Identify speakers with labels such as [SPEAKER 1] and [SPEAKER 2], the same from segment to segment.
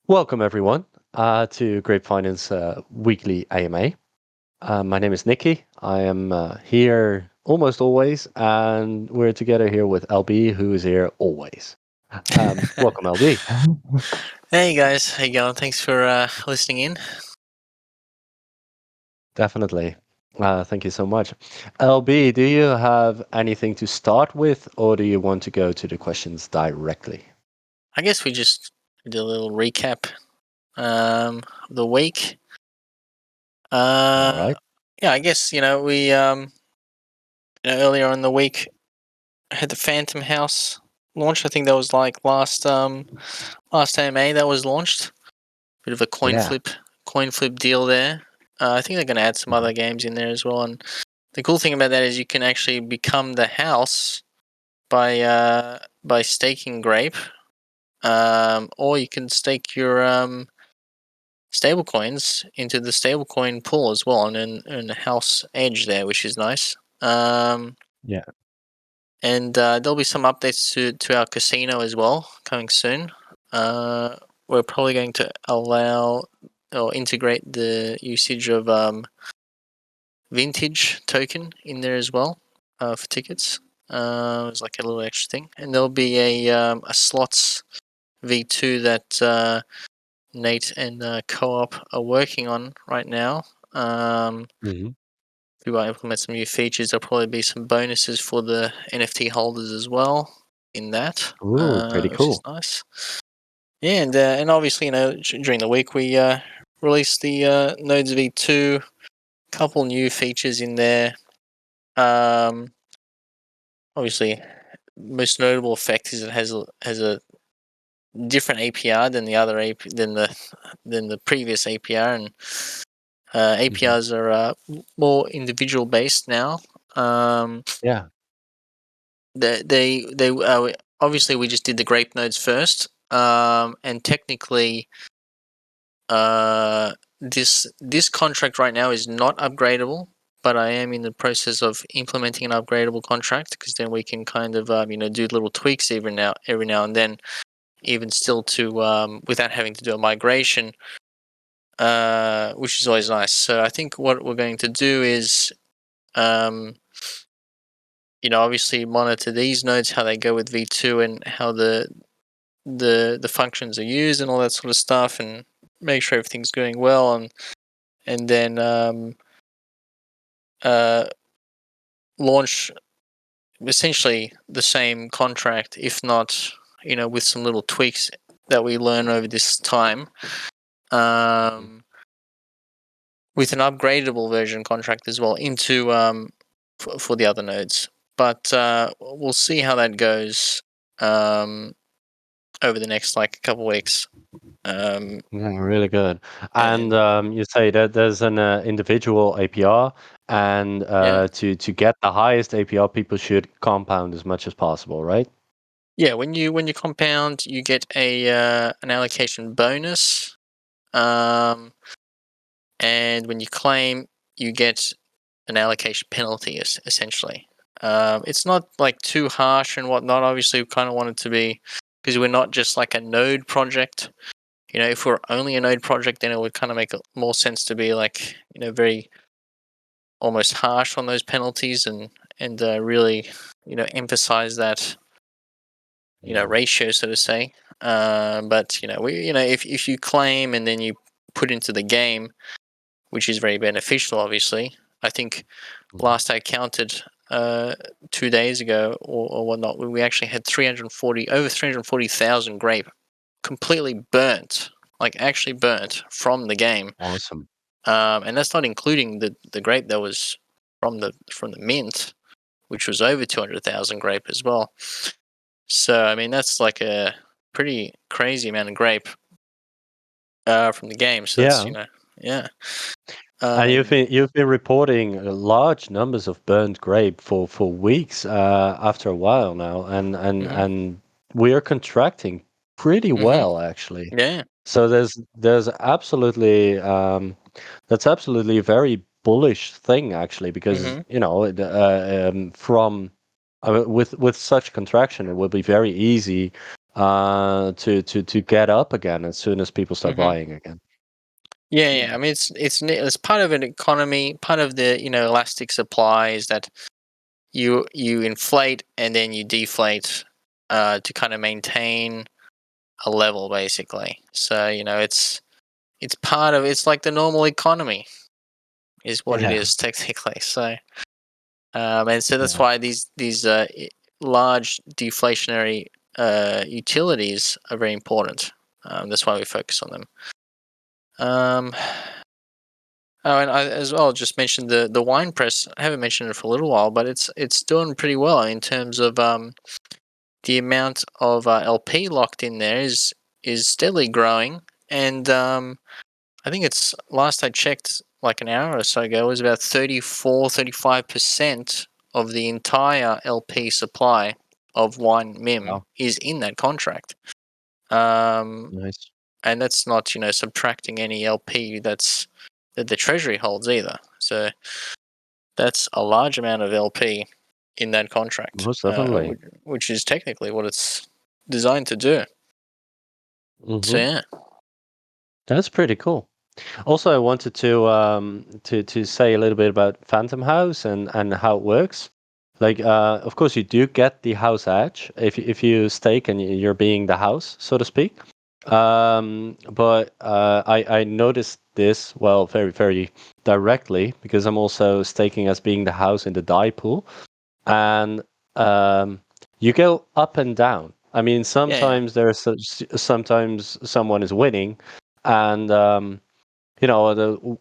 [SPEAKER 1] Welcome, everyone, to Grape Finance Weekly AMA. My name is Nikki. I am here almost always, and we're together here with LB, who is here always. Welcome, LB.
[SPEAKER 2] Hey guys, how you going? Thanks for listening in.
[SPEAKER 1] Definitely. Thank you so much. LB, do you have anything to start with, or do you want to go to the questions directly?
[SPEAKER 2] I guess we just did a little recap of the week.
[SPEAKER 1] All right.
[SPEAKER 2] Yeah, I guess we earlier in the week had the Phantom House launch. I think that was like last AMA that was launched. Bit of a coin
[SPEAKER 1] Yeah.
[SPEAKER 2] flip deal there. I think they're going to add some other games in there as well. And the cool thing about that is you can actually become the house by staking Grape. Or you can stake your stablecoins into the stablecoin pool as well, and earn a house edge there, which is nice.
[SPEAKER 1] Yeah.
[SPEAKER 2] And there'll be some updates to our casino as well coming soon. We're probably going to allow or integrate the usage of vintage token in there as well for tickets. It's like a little extra thing, and there'll be a slots V2 that Nate and Co-op are working on right now.
[SPEAKER 1] Mm-hmm.
[SPEAKER 2] We might implement some new features. There'll probably be some bonuses for the NFT holders as well in that,
[SPEAKER 1] Ooh, pretty
[SPEAKER 2] which is
[SPEAKER 1] cool.
[SPEAKER 2] nice. Yeah, and obviously, during the week we released the Nodes V2, couple new features in there. Obviously, most notable effect is it has a different APR than the previous APR, and APRs are more individual based now.
[SPEAKER 1] Yeah.
[SPEAKER 2] They obviously we just did the grape nodes first, and technically, this contract right now is not upgradable. But I am in the process of implementing an upgradable contract, because then we can kind of do little tweaks every now and then, even still to without having to do a migration, which is always nice. So I think what we're going to do is, obviously monitor these nodes, how they go with V2, and how the functions are used and all that sort of stuff, and make sure everything's going well, and then launch essentially the same contract, if not, with some little tweaks that we learn over this time. With an upgradable version contract as well into for the other nodes. But we'll see how that goes over the next couple weeks.
[SPEAKER 1] Yeah, really good.
[SPEAKER 2] And
[SPEAKER 1] And you say that there's an individual APR, and
[SPEAKER 2] yeah,
[SPEAKER 1] to get the highest APR, people should compound as much as possible, right?
[SPEAKER 2] yeah. When you compound, you get an allocation bonus, and when you claim, you get an allocation penalty. Essentially, it's not too harsh and whatnot. Obviously, we kind of want it to be, because we're not just like a node project. If we're only a node project, then it would kind of make more sense to be very almost harsh on those penalties, and really emphasize that ratio, so to say. But if you claim and then you put into the game, which is very beneficial, obviously. I think last I counted 2 days ago or whatnot, we actually had over 340,000 grape completely burnt, actually burnt from the game.
[SPEAKER 1] Awesome.
[SPEAKER 2] And that's not including the grape that was from the mint, which was over 200,000 grape as well. So I mean, that's like a pretty crazy amount of grape from the game. So that's
[SPEAKER 1] Yeah.
[SPEAKER 2] yeah.
[SPEAKER 1] And you've been reporting large numbers of burnt grape for weeks after a while now, and we are contracting pretty well, actually.
[SPEAKER 2] Yeah.
[SPEAKER 1] So there's absolutely that's absolutely a very bullish thing, actually, because
[SPEAKER 2] Mm-hmm.
[SPEAKER 1] from with such contraction, it will be very easy to get up again as soon as people start buying again.
[SPEAKER 2] Yeah. I mean, it's part of an economy. Part of the elastic supply is that you inflate and then you deflate to kind of maintain a level, basically. So it's part of it's like the normal economy is what it is technically. So and so that's why these large deflationary utilities are very important. That's why we focus on them. Oh, and I as well just mentioned the wine press. I haven't mentioned it for a little while, but it's doing pretty well in terms of the amount of LP locked in there is steadily growing, and I think it's last I checked like an hour or so ago, it was about 35% of the entire LP supply of wine MIM is in that contract.
[SPEAKER 1] Nice.
[SPEAKER 2] And that's not subtracting any LP that the Treasury holds either. So that's a large amount of LP in that contract,
[SPEAKER 1] Most definitely.
[SPEAKER 2] which is technically what it's designed to do. So yeah,
[SPEAKER 1] that's pretty cool. Also, I wanted to say a little bit about Phantom House and how it works. Like, of course, you do get the house edge if you stake and you're being the house, so to speak. But I noticed this very very directly because I'm also staking as being the house in the die pool, and you go up and down. I mean, sometimes sometimes someone is winning, and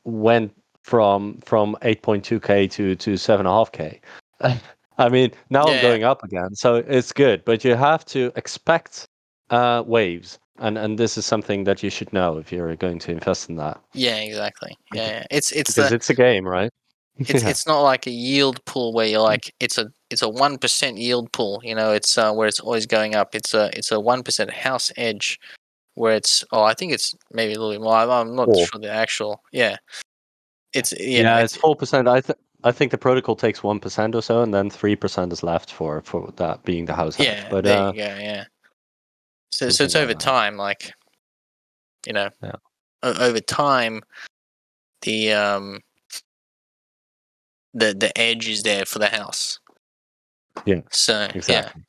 [SPEAKER 1] went from 8.2k to 7.5k. I mean, now I'm going up again, so it's good. But you have to expect waves, and this is something that you should know if you're going to invest in that.
[SPEAKER 2] Yeah, exactly. Yeah. It's
[SPEAKER 1] because it's a game, right?
[SPEAKER 2] it's not like a yield pool where you're like it's a 1% yield pool. It's where it's always going up. It's a 1% house edge where it's I think it's maybe a little bit more. I'm not sure the actual. Yeah. It's
[SPEAKER 1] it's 4%. I think the protocol takes 1% or so, and then 3% is left for that being the house edge. But
[SPEAKER 2] there you go. Yeah. So it's over time, like over time, the the edge is there for the house.
[SPEAKER 1] Yeah.
[SPEAKER 2] So
[SPEAKER 1] exactly.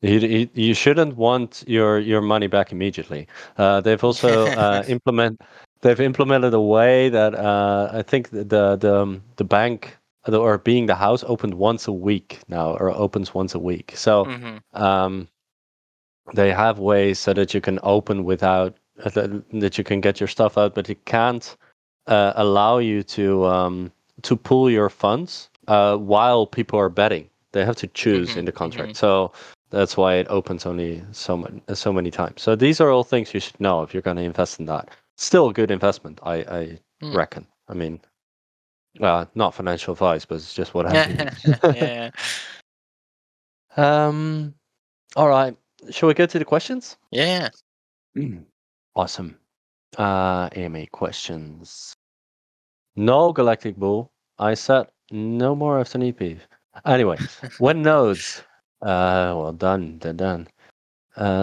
[SPEAKER 1] You shouldn't want your money back immediately. They've also they've implemented a way that I think the bank or being the house opened once a week now, or opens once a week. So they have ways so that you can open without that you can get your stuff out, but it can't allow you to pool your funds while people are betting. They have to choose in the contract. So that's why it opens only so many times. So these are all things you should know if you're going to invest in that. Still a good investment, I reckon. I mean, not financial advice, but it's just what I think.
[SPEAKER 2] Yeah.
[SPEAKER 1] All right. Shall we go to the questions?
[SPEAKER 2] Yeah.
[SPEAKER 1] Awesome. AMA questions. No Galactic Bull. I said no more after EP. Anyway, when nodes. Well, done. They're done.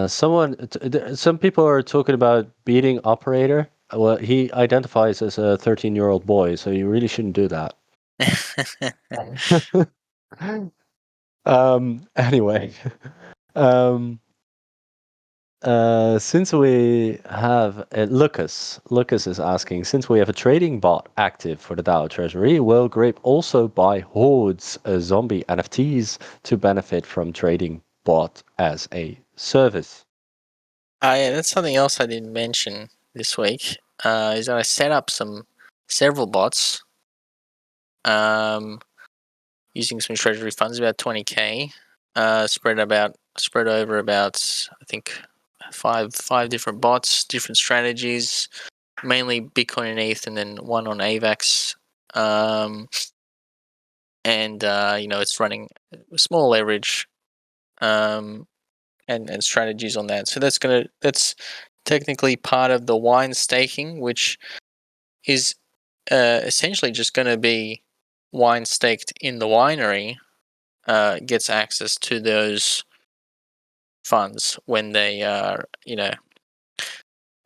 [SPEAKER 1] Some people are talking about beating operator. Well, he identifies as a 13-year-old boy, so you really shouldn't do that. Anyway, since we have Lucas is asking, since we have a trading bot active for the DAO Treasury, will Grape also buy hordes zombie NFTs to benefit from trading bot as a service?
[SPEAKER 2] Yeah, that's something else I didn't mention this week. Is that I set up several bots, using some treasury funds, about 20k, spread over about I think five different bots, different strategies, mainly Bitcoin and ETH, and then one on AVAX. And it's running small leverage, and strategies on that. So that's technically part of the wine staking, which is essentially just going to be wine staked in the winery, gets access to those funds when they are,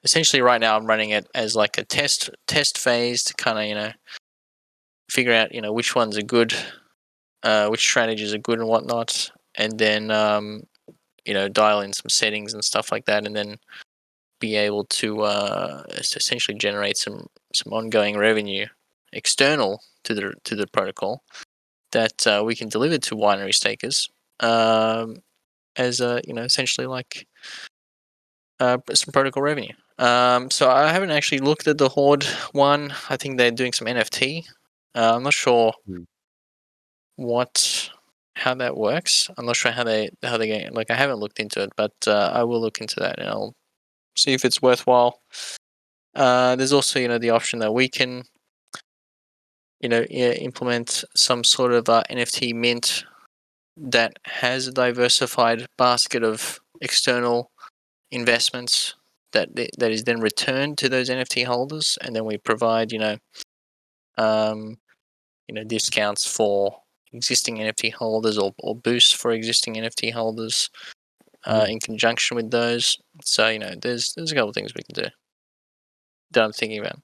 [SPEAKER 2] essentially right now I'm running it as like a test phase to kind of, figure out, which ones are good, which strategies are good and whatnot, and then, dial in some settings and stuff like that, and then be able to essentially generate some ongoing revenue external to the protocol that we can deliver to winery stakers, as essentially like some protocol revenue. So I haven't actually looked at the Horde one. I think they're doing some NFT. I'm not sure how that works. I'm not sure how they get, like, I haven't looked into it, but I will look into that and I'll see if it's worthwhile. There's also the option that we can implement some sort of NFT mint that has a diversified basket of external investments that is then returned to those NFT holders, and then we provide discounts for existing NFT holders or boosts for existing NFT holders in conjunction with those. So there's a couple of things we can do that I'm thinking about.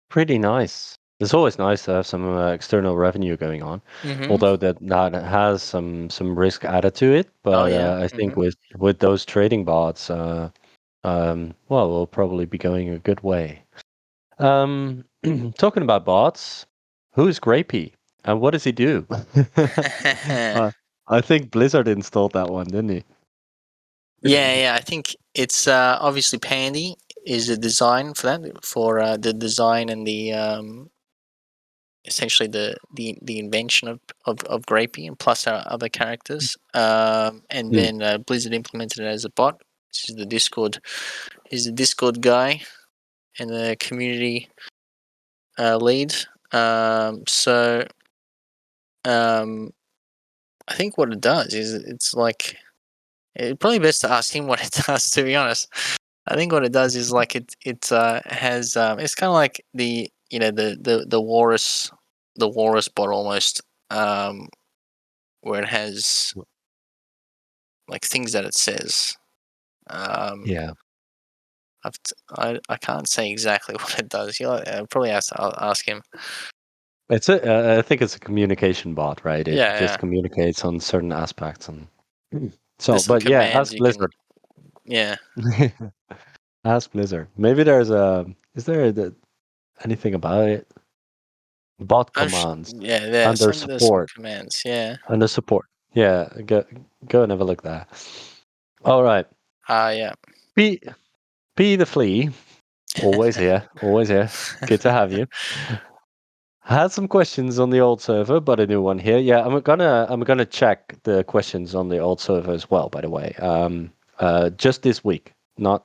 [SPEAKER 1] Pretty nice. It's always nice to have some external revenue going on, although that has some risk added to it. But I think with those trading bots, we'll probably be going a good way. Talking about bots, who's Grapey and what does he do? I think Blizzard installed that one, didn't he?
[SPEAKER 2] Yeah. I think it's obviously Pandy is the design for that, for the design and the essentially the invention of Grapey, and plus our other characters. And then Blizzard implemented it as a bot, which is the Discord. He's the Discord guy and the community lead. So I think what it does is it's like, it's probably best to ask him what it does, to be honest. I think what it does is like it has it's kind of like the Walrus bot almost, where it has like things that it says.
[SPEAKER 1] Yeah.
[SPEAKER 2] I can't say exactly what it does. I'll probably I'll ask him.
[SPEAKER 1] It's I think it's a communication bot, right? It just communicates on certain aspects, and so.
[SPEAKER 2] There's some
[SPEAKER 1] But yeah,
[SPEAKER 2] commands
[SPEAKER 1] ask
[SPEAKER 2] you
[SPEAKER 1] Blizzard.
[SPEAKER 2] Yeah.
[SPEAKER 1] Ask Blizzard. Maybe there's is there anything about it? Bot commands
[SPEAKER 2] Yeah, there's
[SPEAKER 1] under
[SPEAKER 2] some
[SPEAKER 1] support.
[SPEAKER 2] commands. Yeah.
[SPEAKER 1] Under support. Yeah, go and have a look there. All right.
[SPEAKER 2] Yeah.
[SPEAKER 1] P the flea. Always here. Always here. Good to have you. Had some questions on the old server, but a new one here. Yeah, I'm gonna check the questions on the old server as well. By the way, just this week, not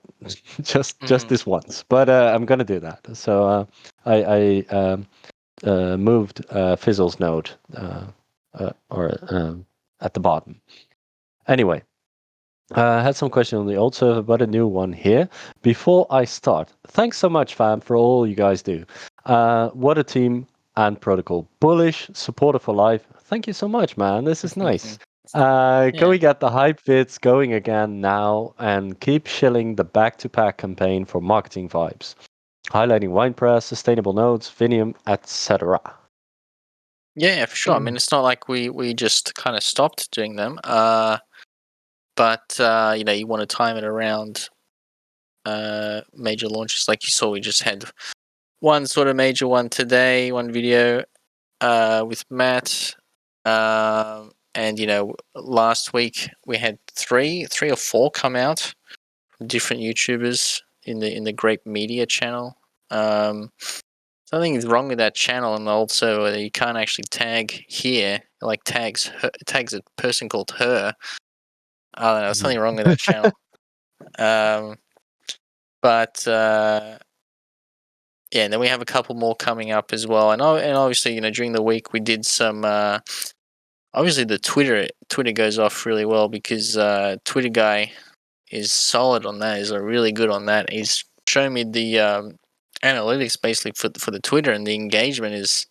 [SPEAKER 1] just this once, but I'm gonna do that. So I moved Fizzle's node at the bottom. Anyway, I had some questions on the old server, but a new one here. Before I start, thanks so much, fam, for all you guys do. What a team and protocol. Bullish, supporter for life. Thank you so much, man. This is nice. Can we get the hype vids going again now and keep shilling the back-to-back campaign for marketing vibes? Highlighting wine press, sustainable notes, Finium, etc.
[SPEAKER 2] Yeah, for sure. I mean, it's not like we just kind of stopped doing them. But you want to time it around major launches. Like you saw, we just had one sort of major one today, one video with Matt. And last week we had three or four come out from different YouTubers in the Grape Media channel. Something is wrong with that channel, and also you can't actually tag here. Like tags a person called her. I don't know, something wrong with that channel. But yeah, and then we have a couple more coming up as well. And obviously, during the week we did some. Obviously, the Twitter goes off really well because Twitter guy is solid on that. He's really good on that. He's shown me the analytics basically for the Twitter, and the engagement is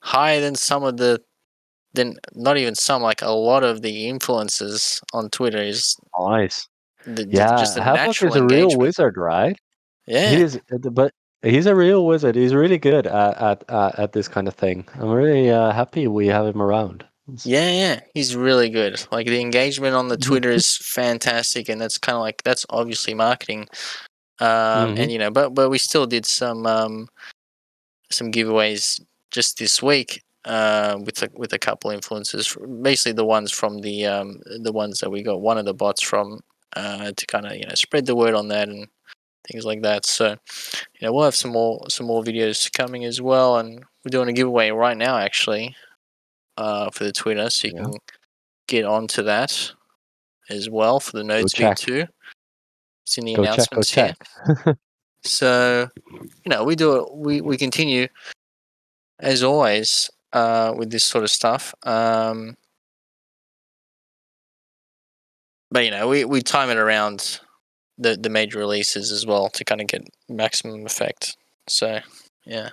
[SPEAKER 2] higher than some of the then not even some, like a lot of the influencers on Twitter is
[SPEAKER 1] Nice.
[SPEAKER 2] just
[SPEAKER 1] Yeah,
[SPEAKER 2] a
[SPEAKER 1] Half-Life
[SPEAKER 2] natural
[SPEAKER 1] is a real
[SPEAKER 2] engagement.
[SPEAKER 1] wizard, right? He
[SPEAKER 2] Yeah,
[SPEAKER 1] is, but he's a real wizard. He's really good at this kind of thing. I'm really happy we have him around.
[SPEAKER 2] yeah. He's really good. Like the engagement on the Twitter is fantastic, and that's kind of like that's obviously marketing. And you know, but we still did some giveaways just this week with a couple influencers, basically the ones from the ones that we got one of the bots from to kind of spread the word on that and things like that. So we'll have some more videos coming as well, and we're doing a giveaway right now actually for the Twitter, so you can get onto that as well for the Nodes V2. It's in the announcements here. So we do it. We continue as always with this sort of stuff. But we time it around the major releases as well to kind of get maximum effect. So yeah.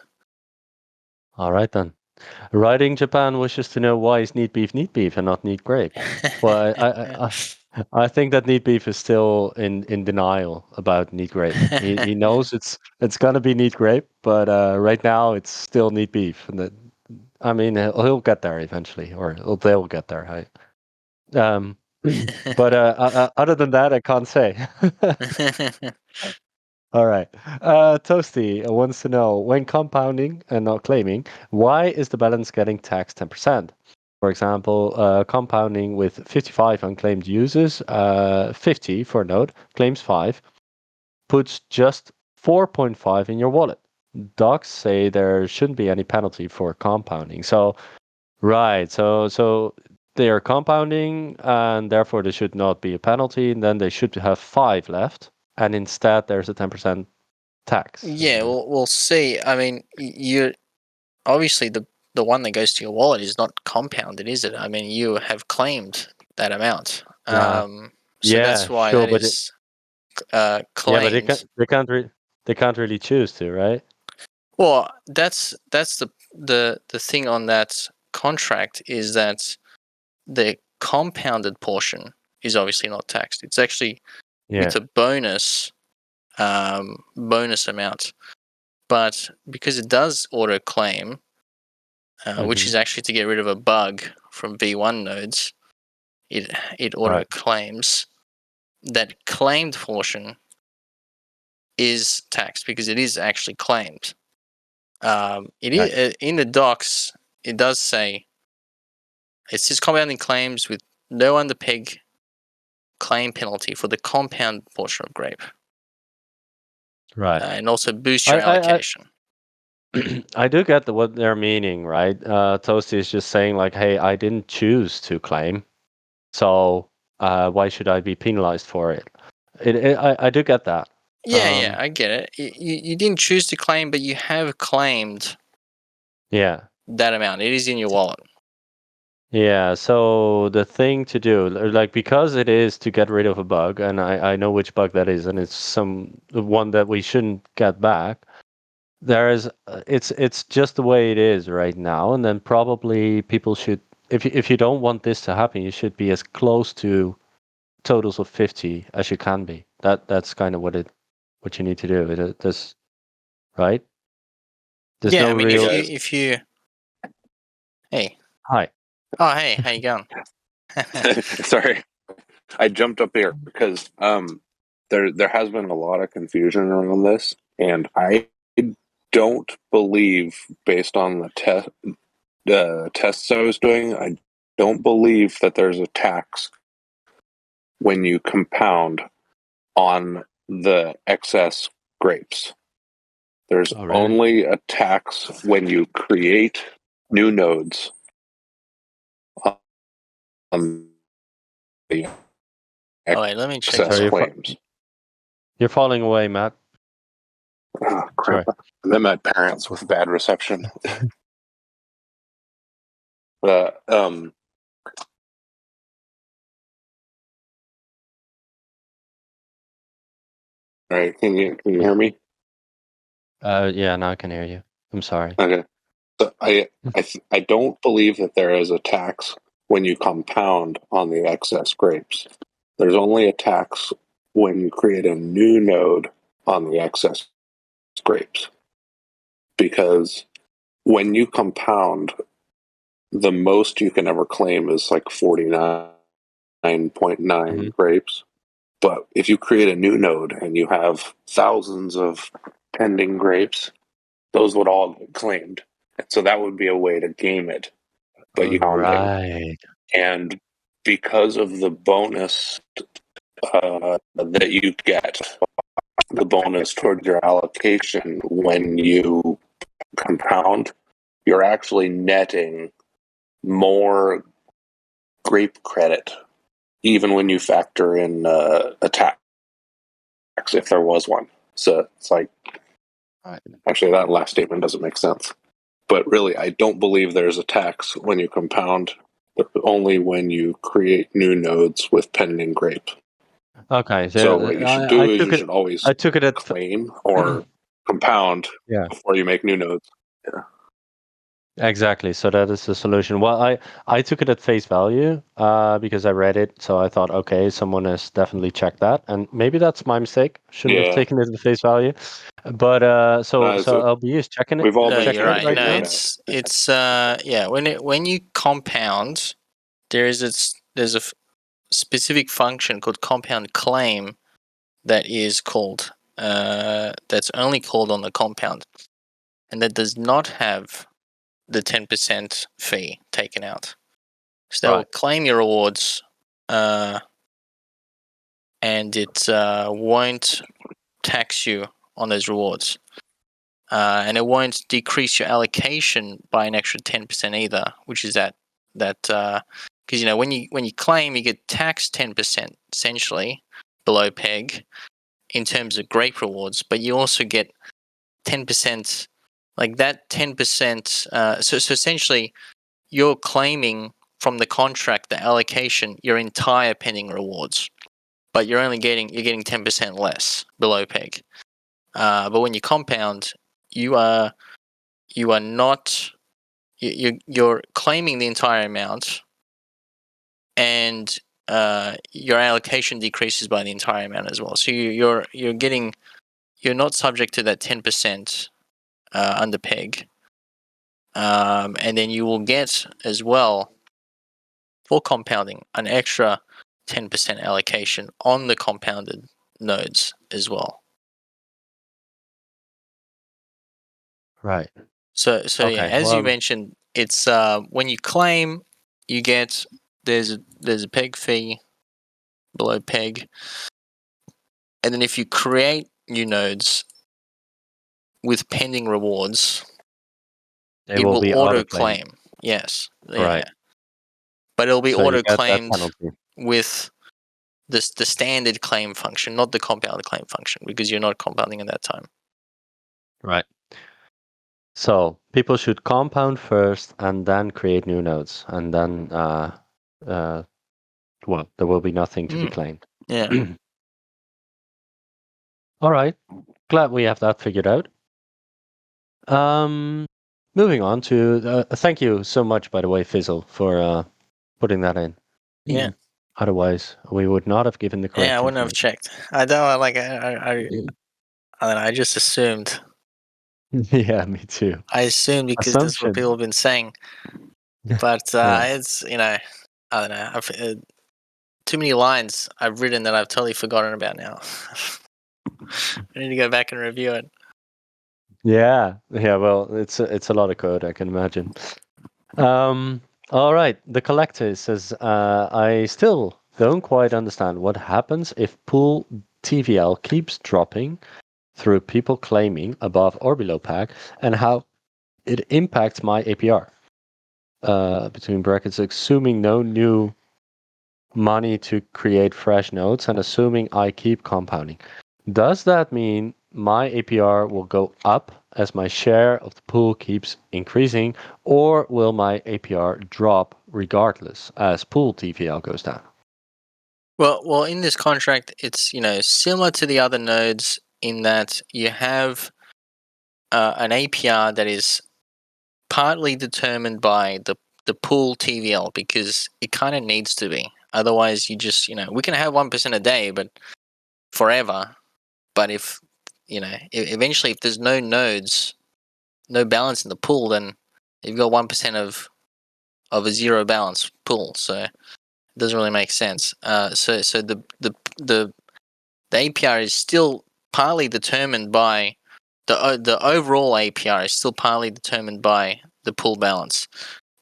[SPEAKER 1] All right then. Writing Japan wishes to know why is neat beef and not neat grape. Well, I think that neat beef is still in denial about neat grape. He knows it's gonna be neat grape, but right now it's still neat beef. And I mean, he'll get there eventually, or they'll get there. But other than that, I can't say. All right. Toasty wants to know, when compounding and not claiming, why is the balance getting taxed 10%? For example, compounding with 55 unclaimed users, 50 for a node, claims 5, puts just 4.5 in your wallet. Docs say there shouldn't be any penalty for compounding. So, right. So they are compounding, and therefore there should not be a penalty, and then they should have 5 left, and instead there's a 10% tax.
[SPEAKER 2] Yeah, we'll see. I mean, you obviously the one that goes to your wallet is not compounded, is it? I mean, you have claimed that amount.
[SPEAKER 1] Yeah.
[SPEAKER 2] So
[SPEAKER 1] Yeah,
[SPEAKER 2] that's why
[SPEAKER 1] sure,
[SPEAKER 2] that
[SPEAKER 1] but
[SPEAKER 2] is
[SPEAKER 1] yeah, but
[SPEAKER 2] claimed.
[SPEAKER 1] they can't really choose to, right?
[SPEAKER 2] Well, that's the thing on that contract is that the compounded portion is obviously not taxed. It's actually with a bonus amount. But because it does auto claim, which is actually to get rid of a bug from V1 nodes, it auto claims. That claimed portion is taxed because it is actually claimed. It is in the docs. It does say it says compounding claims with no underpeg claim penalty for the compound portion of Grape,
[SPEAKER 1] Right.
[SPEAKER 2] and also boost your allocation.
[SPEAKER 1] I do get what they're meaning, right? Toasty is just saying like, hey, I didn't choose to claim, so why should I be penalized for it? I do get that.
[SPEAKER 2] Yeah, I get it. You didn't choose to claim, but you have claimed
[SPEAKER 1] Yeah.
[SPEAKER 2] that amount. It is in your wallet.
[SPEAKER 1] Yeah, so the thing to do, like, because it is to get rid of a bug, and I know which bug that is, and it's one that we shouldn't get back. It's just the way it is right now, and then probably people should, if you don't want this to happen, you should be as close to totals of 50 as you can be. That's kind of what you need to do. Right? There's
[SPEAKER 2] Yeah,
[SPEAKER 1] no
[SPEAKER 2] I mean,
[SPEAKER 1] real.
[SPEAKER 2] if you, hey,
[SPEAKER 1] Hi.
[SPEAKER 2] oh hey, how you going?
[SPEAKER 3] Sorry, I jumped up here because there has been a lot of confusion around this, and I don't believe, based on the tests I was doing, I don't believe that there's a tax when you compound on the excess grapes. There's only a tax when you create new nodes on the
[SPEAKER 2] wait, let me check.
[SPEAKER 3] excess claims.
[SPEAKER 1] You're falling away, Matt.
[SPEAKER 3] Oh, crap.
[SPEAKER 1] Sorry.
[SPEAKER 3] I'm at my parents with bad reception. All right, can you hear me?
[SPEAKER 1] Yeah, now I can hear you. I'm sorry.
[SPEAKER 3] Okay. I don't believe that there is a tax when you compound on the excess grapes. There's only a tax when you create a new node on the excess grapes. Because when you compound, the most you can ever claim is like 49.9 grapes. But if you create a new node and you have thousands of pending grapes, those would all get claimed. So that would be a way to game it. But you
[SPEAKER 1] Right.
[SPEAKER 3] and because of the bonus that you get, the bonus towards your allocation when you compound, you're actually netting more grape credit, even when you factor in a tax, if there was one. So it's like, actually, that last statement doesn't make sense. But really, I don't believe there's a tax when you compound, but only when you create new nodes with pending grape.
[SPEAKER 1] Okay,
[SPEAKER 3] So what you should do is you should always
[SPEAKER 1] I took it at
[SPEAKER 3] claim or compound before you make new nodes. Yeah.
[SPEAKER 1] Exactly. So that is the solution. Well, I took it at face value because I read it. So I thought, okay, someone has definitely checked that, and maybe that's my mistake. Shouldn't have taken it at face value. But so LB is checking it.
[SPEAKER 3] We've all
[SPEAKER 2] No,
[SPEAKER 3] been
[SPEAKER 2] you're right.
[SPEAKER 1] right
[SPEAKER 2] No,
[SPEAKER 1] now.
[SPEAKER 2] it's yeah. When you compound, there's a specific function called compound claim that is called that's only called on the compound, and that does not have the 10% fee taken out. So they'll claim your rewards, and it won't tax you on those rewards, and it won't decrease your allocation by an extra 10% either, which is that because when you claim, you get taxed 10% essentially below peg in terms of grape rewards, but you also get 10%, like that 10%. So essentially, you're claiming from the contract, the allocation, your entire pending rewards, but you're getting 10% less below peg. But when you compound, you are not you're claiming the entire amount, and your allocation decreases by the entire amount as well. So you're not subject to that 10% under peg, and then you will get as well for compounding an extra 10% allocation on the compounded nodes as well.
[SPEAKER 1] Right.
[SPEAKER 2] So
[SPEAKER 1] Okay,
[SPEAKER 2] yeah, as you mentioned, it's when you claim, you get there's a peg fee below peg, and then if you create new nodes with pending rewards, it will auto claim. Yes.
[SPEAKER 1] Right.
[SPEAKER 2] Yeah. But it'll be
[SPEAKER 1] So
[SPEAKER 2] auto claimed with the standard claim function, not the compound claim function, because you're not compounding at that time.
[SPEAKER 1] Right. So people should compound first and then create new nodes, and then well, there will be nothing to be claimed.
[SPEAKER 2] Yeah.
[SPEAKER 1] All right. Glad we have that figured out. Moving on to thank you so much, by the way, Fizzle, for putting that in.
[SPEAKER 2] Yeah.
[SPEAKER 1] Otherwise, we would not have given the correct.
[SPEAKER 2] Yeah, I wouldn't have checked. I don't like. I don't know. I just assumed.
[SPEAKER 1] Yeah, me too.
[SPEAKER 2] I assumed because that's what people have been saying. But it's I don't know. I've too many lines I've written that I've totally forgotten about now. I need to go back and review it.
[SPEAKER 1] Yeah. Well, it's a lot of code, I can imagine. All right. The collector says, I still don't quite understand what happens if pool TVL keeps dropping through people claiming above or below peg, and how it impacts my APR. Between brackets, assuming no new money to create fresh nodes and assuming I keep compounding. Does that mean my APR will go up as my share of the pool keeps increasing, or will my APR drop regardless as pool TVL goes down?
[SPEAKER 2] Well, in this contract, it's similar to the other nodes in that you have an APR that is partly determined by the pool TVL, because it kind of needs to be. Otherwise, you just, we can have 1% a day, but forever. But if, eventually, if there's no nodes, no balance in the pool, then you've got 1% of a zero balance pool. So it doesn't really make sense. So the APR is still partly determined by the overall APR is still partly determined by the pool balance,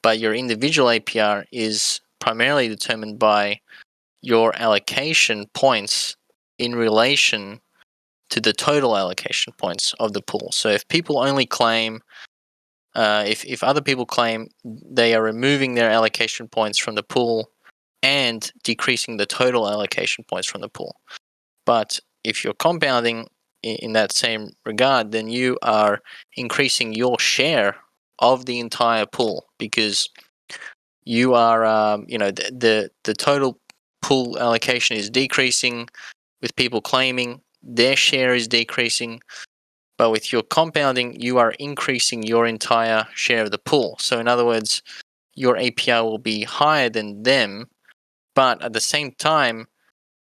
[SPEAKER 2] but your individual APR is primarily determined by your allocation points in relation to the total allocation points of the pool. So if people only claim, if other people claim they are removing their allocation points from the pool and decreasing the total allocation points from the pool, but if you're compounding in that same regard, then you are increasing your share of the entire pool, because you are, the total pool allocation is decreasing with people claiming their share is decreasing, but with your compounding, you are increasing your entire share of the pool. So in other words, your APR will be higher than them, but at the same time,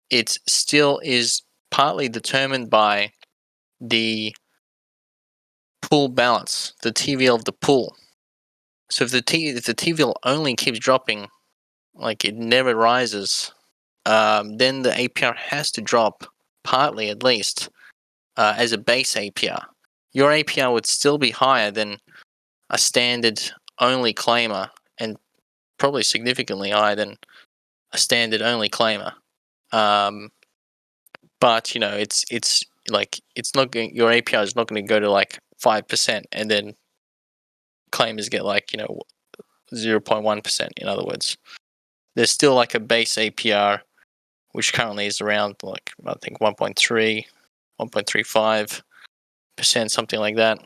[SPEAKER 2] it still is partly determined by the pool balance, the TVL of the pool. So if the TVL only keeps dropping, like it never rises, then the APR has to drop partly, at least, as a base APR. Your APR would still be higher than a standard only claimer, and probably significantly higher than a standard only claimer. But it's like it's not going. Your APR is not going to go to like 5%, and then claimers get like 0.1%. In other words, there's still like a base APR, which currently is around like I think 1.3, 1.35%, something like that.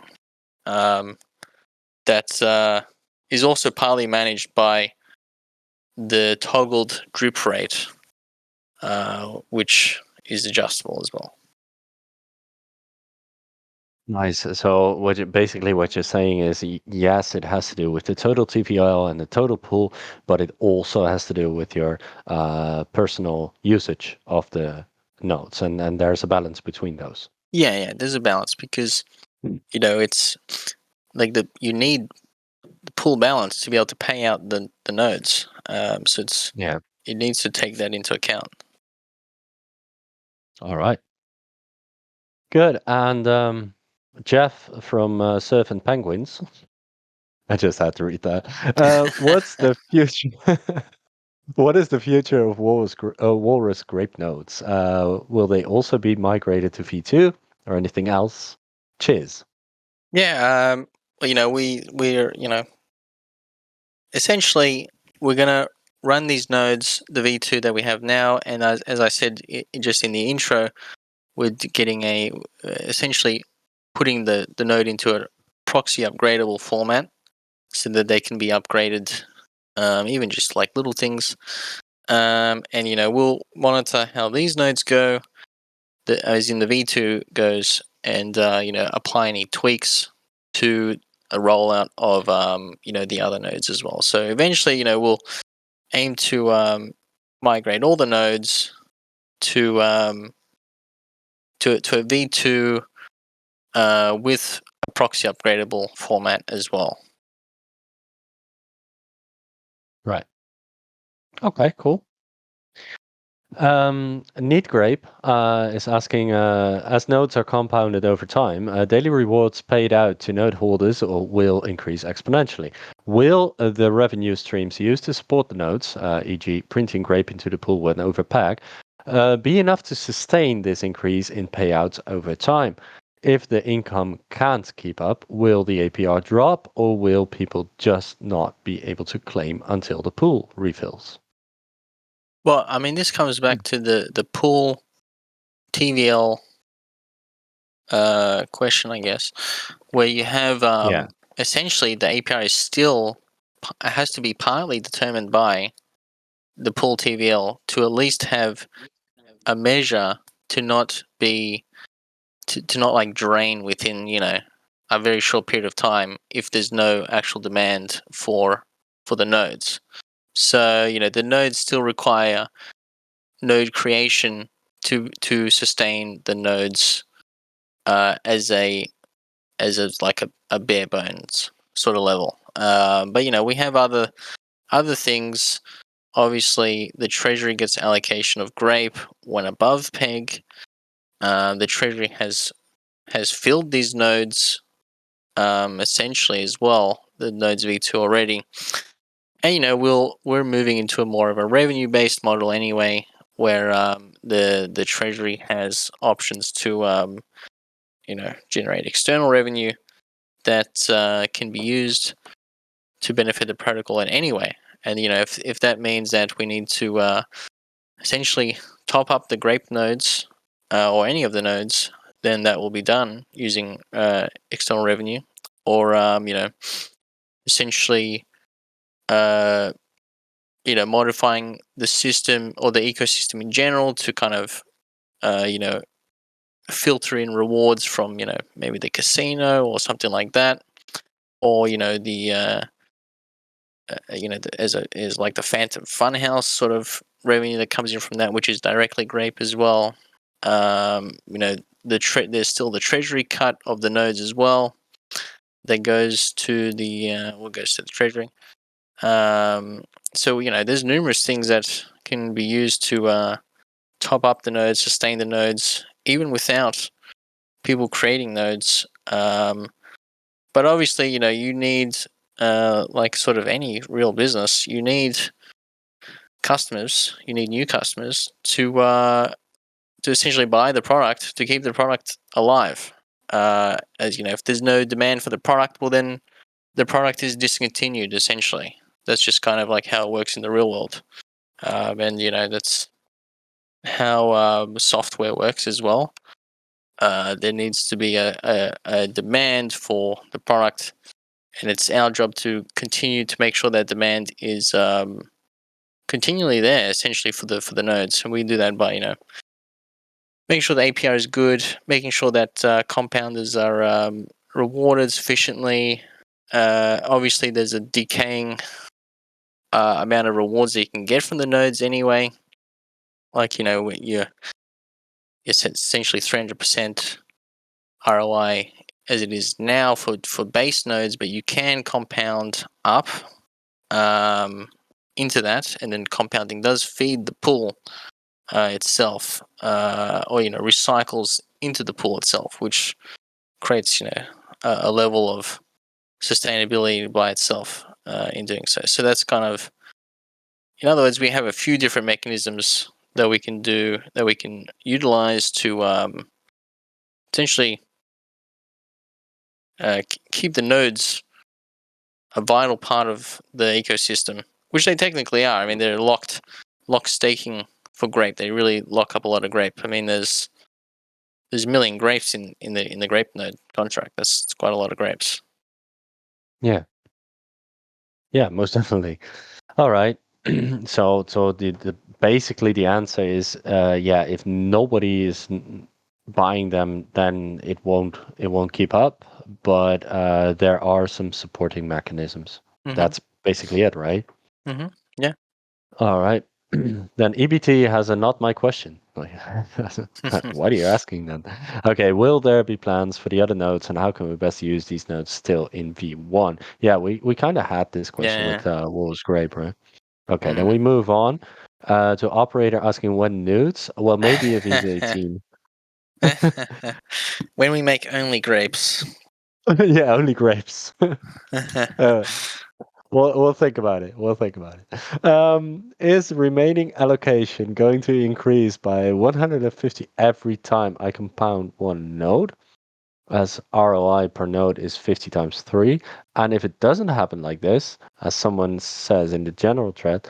[SPEAKER 2] That is also partly managed by the toggled drip rate, which is adjustable as well.
[SPEAKER 1] Nice. So what you're saying is yes, it has to do with the total TPL and the total pool, but it also has to do with your personal usage of the nodes, and there's a balance between those.
[SPEAKER 2] Yeah, there's a balance, because it's like you need the pool balance to be able to pay out the nodes. So it needs to take that into account.
[SPEAKER 1] All right. Good. And Jeff from Surf and Penguins. I just had to read that. What's the future? What is the future of Walrus grape nodes? Will they also be migrated to V2 or anything else? Cheers.
[SPEAKER 2] Yeah, we're essentially we're gonna run these nodes, the V2 that we have now, and as I said just in the intro, we're getting essentially putting the node into a proxy upgradable format, so that they can be upgraded, even just like little things. And we'll monitor how these nodes go, as in the V2 goes, and apply any tweaks to a rollout of the other nodes as well. So eventually, we'll aim to migrate all the nodes to a V2 with a proxy upgradable format as well.
[SPEAKER 1] Right. Okay, cool. Neat Grape is asking, as nodes are compounded over time, daily rewards paid out to node holders will increase exponentially. Will the revenue streams used to support the nodes, e.g. printing Grape into the pool when overpack, be enough to sustain this increase in payouts over time? If the income can't keep up, will the APR drop, or will people just not be able to claim until the pool refills?
[SPEAKER 2] Well, I mean, this comes back to the pool TVL question, I guess, where you have essentially the APR is still has to be partly determined by the pool TVL to at least have a measure to not be to not like drain within a very short period of time if there's no actual demand for the nodes. So the nodes still require node creation to sustain the nodes as like a bare bones sort of level. But we have other things. Obviously, the Treasury gets allocation of Grape when above peg. The Treasury has filled these nodes essentially as well, the nodes V2 already. And we're moving into a more of a revenue based model anyway, where the Treasury has options to generate external revenue that can be used to benefit the protocol in any way. And if that means that we need to essentially top up the Grape nodes or any of the nodes, then that will be done using external revenue, or essentially modifying the system or the ecosystem in general to kind of filter in rewards from maybe the casino or something like that, or as like the Phantom Funhouse sort of revenue that comes in from that, which is directly Grape as well. There's still the Treasury cut of the nodes as well that goes to the Treasury. So there's numerous things that can be used to top up the nodes, sustain the nodes, even without people creating nodes. But obviously, you need, like sort of any real business, you need customers. You need new customers to essentially buy the product, to keep the product alive. As if there's no demand for the product, well then the product is discontinued essentially. That's just kind of like how it works in the real world. And that's how software works as well. There needs to be a demand for the product, and it's our job to continue to make sure that demand is continually there, essentially for the nodes. And we do that by making sure the API is good, making sure that compounders are rewarded sufficiently. Obviously, there's a decaying amount of rewards that you can get from the nodes anyway. Like you're essentially 300% ROI as it is now for base nodes, but you can compound up into that, and then compounding does feed the pool itself, or recycles into the pool itself, which creates a level of sustainability by itself in doing so. So that's kind of, in other words, we have a few different mechanisms that we can do, that we can utilize to essentially keep the nodes a vital part of the ecosystem, which they technically are. I mean, they're lock staking for Grape. They really lock up a lot of Grape. I mean, there's a million grapes in the Grape node contract. That's quite a lot of grapes.
[SPEAKER 1] Yeah, most definitely. All right. So the basically the answer is if nobody is buying them, then it won't keep up. But there are some supporting mechanisms.
[SPEAKER 2] Mm-hmm.
[SPEAKER 1] That's basically it, right?
[SPEAKER 2] Mm-hmm. Yeah.
[SPEAKER 1] All right. Then EBT has a not my question. What are you asking then? Okay, will there be plans for the other nodes, and how can we best use these nodes still in V1? Yeah, we kind of had this question with Wolves Grape, right? Okay, then we move on to operator asking when nudes. Well, maybe if he's 18.
[SPEAKER 2] When we make only grapes.
[SPEAKER 1] Yeah, only grapes. We'll think about it. Is remaining allocation going to increase by 150 every time I compound one node? As ROI per node is 50 times 3. And if it doesn't happen like this, as someone says in the general chat,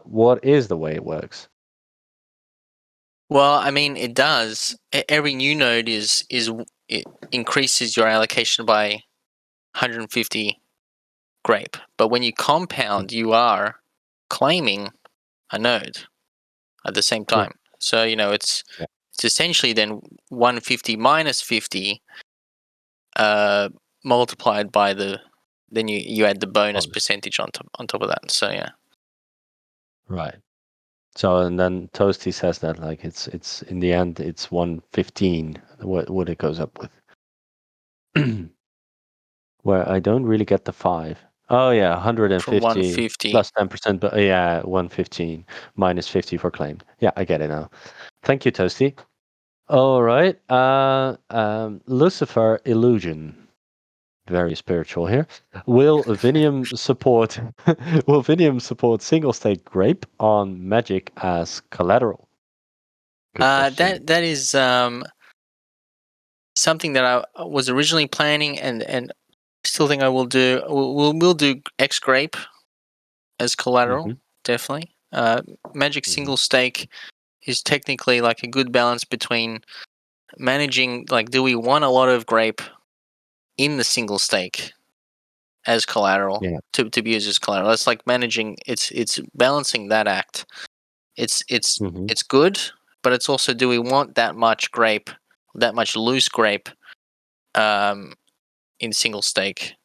[SPEAKER 1] what is the way it works?
[SPEAKER 2] Well, I mean, it does. Every new node it increases your allocation by 150 Grape. But when you compound, you are claiming a node at the same time. Yeah. So it's essentially then 150 minus 50 multiplied by then you add the bonus percentage on top of that. So yeah.
[SPEAKER 1] Right. So and then Toasty says that like it's in the end it's 115 what it goes up with. Where I don't really get the 5. Oh yeah,
[SPEAKER 2] From
[SPEAKER 1] 150
[SPEAKER 2] 150.
[SPEAKER 1] plus 10%, but yeah, 115 minus 50 for claim. Yeah, I get it now. Thank you, Toasty. All right. Lucifer Illusion. Very spiritual here. Will Vinium support single stake grape on Magic as collateral? Good question.
[SPEAKER 2] That is something that I was originally planning and still think I will do. We'll do X-grape as collateral, definitely. Magic single stake is technically like a good balance between managing, like, do we want a lot of grape in the single stake as collateral to be used as collateral? It's like managing. It's balancing that act. It's good, but it's also, do we want that much grape, that much loose grape, in single stake,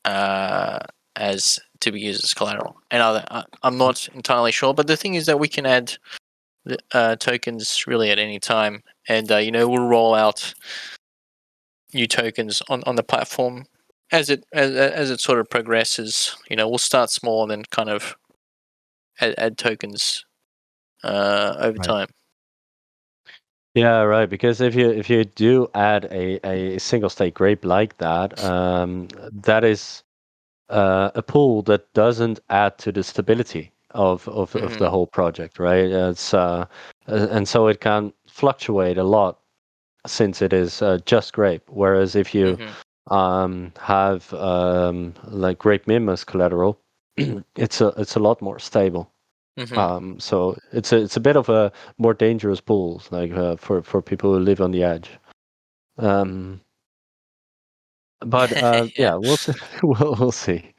[SPEAKER 2] as to be used as collateral? And I'm not entirely sure, but the thing is that we can add tokens really at any time, and we'll roll out new tokens on the platform as it sort of progresses. We'll start small and then kind of add tokens over time.
[SPEAKER 1] Yeah, right. Because if you do add a single stake grape like that, that is a pool that doesn't add to the stability of the whole project, right? It's and so it can fluctuate a lot since it is just grape. Whereas if you have like grape mim as collateral, it's a lot more stable. So it's a bit of a more dangerous pool, like for people who live on the edge. But yeah, we'll see. we'll see.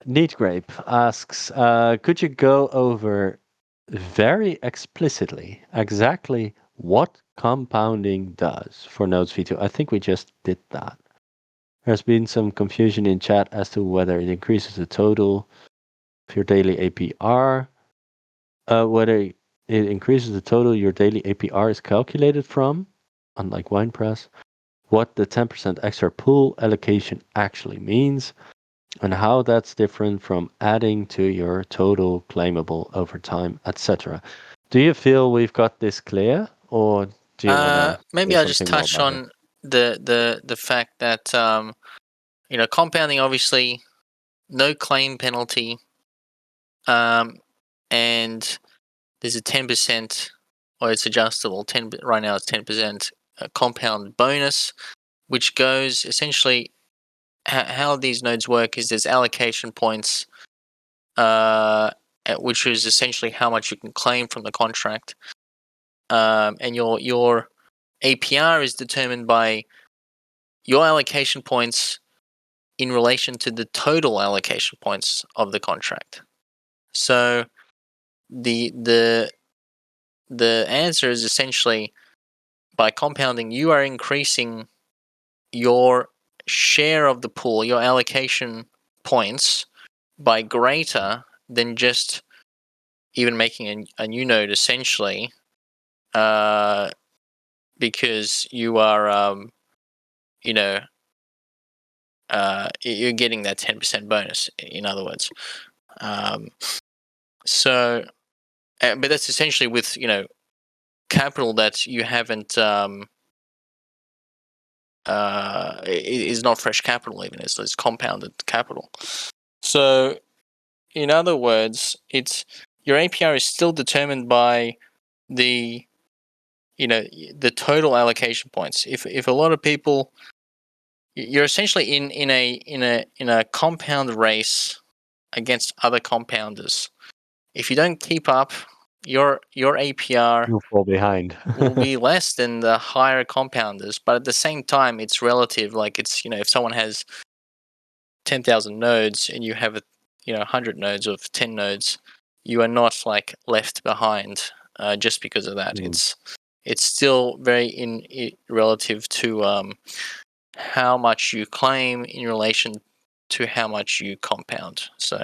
[SPEAKER 1] Neat Grape asks, could you go over very explicitly exactly what compounding does for Nodes V2? I think we just did that. There's been some confusion in chat as to whether it increases the total of your daily APR, whether it increases the total your daily APR is calculated from, unlike WinePress, what the 10% extra pool allocation actually means, and how that's different from adding to your total claimable over time, etc. Do you feel we've got this clear, or do you want to
[SPEAKER 2] maybe I'll just touch on the fact that compounding, obviously no claim penalty, and there's a 10%, or it's adjustable. Right now it's 10% compound bonus, which goes essentially. How these nodes work is there's allocation points, which is essentially how much you can claim from the contract, and your APR is determined by your allocation points in relation to the total allocation points of the contract. So the answer is essentially, by compounding, you are increasing your share of the pool, your allocation points, by greater than just even making a new node, essentially, because you are, you're getting that 10% bonus, in other words. So, but that's essentially with, capital that you haven't, is not fresh capital, even. It's compounded capital. So, in other words, it's your APR is still determined by the total allocation points. If a lot of people, you're essentially in a compound race against other compounders. If you don't keep up, your APR
[SPEAKER 1] You'll fall behind.
[SPEAKER 2] will be less than the higher compounders. But at the same time, it's relative. Like, it's, if someone has 10,000 nodes and you have 100 nodes or 10 nodes, you are not like left behind just because of that. it's still very relative to how much you claim in relation to how much you compound. So,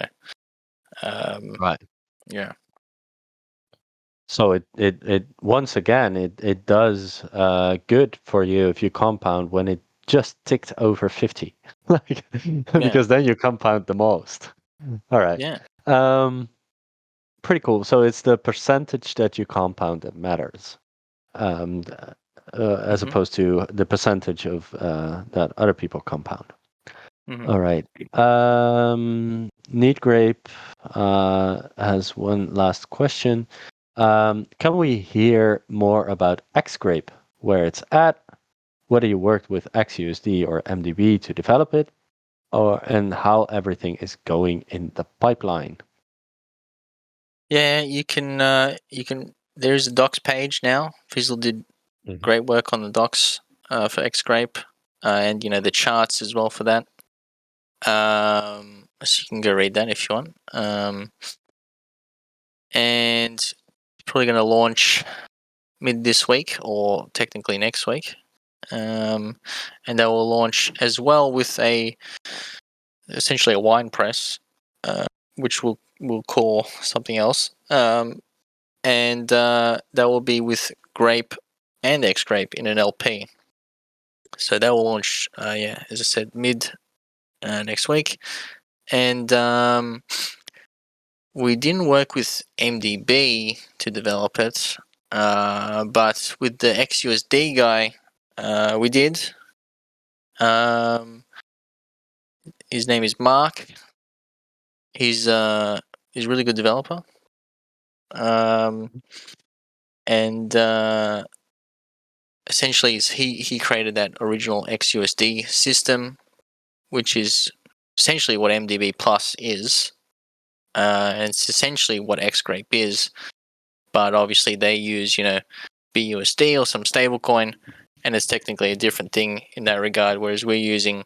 [SPEAKER 1] Right.
[SPEAKER 2] yeah.
[SPEAKER 1] So it once again it does good for you if you compound when it just ticked over 50, like because then you compound the most. All right.
[SPEAKER 2] Yeah.
[SPEAKER 1] Pretty cool. So it's the percentage that you compound that matters, um, as opposed to the percentage of that other people compound. All right. Neat Grape has one last question. Can we hear more about X-grape, where it's at, whether you worked with XUSD or MDB to develop it, and how everything is going in the pipeline?
[SPEAKER 2] Yeah, you can. There's a docs page now. Fizzle did great work on the docs for X-grape, and the charts as well for that. So you can go read that if you want. And probably going to launch mid this week or technically next week. And they will launch as well with essentially a wine press, which we'll call something else. And that will be with Grape and X-grape in an LP. So that will launch, as I said, mid next week. And we didn't work with MDB to develop it, but with the XUSD guy, we did. His name is Mark. He's a really good developer. And essentially he created that original XUSD system, which is essentially what MDB Plus is. And it's essentially what X-grape is, but obviously they use, BUSD or some stablecoin, and it's technically a different thing in that regard, whereas we're using,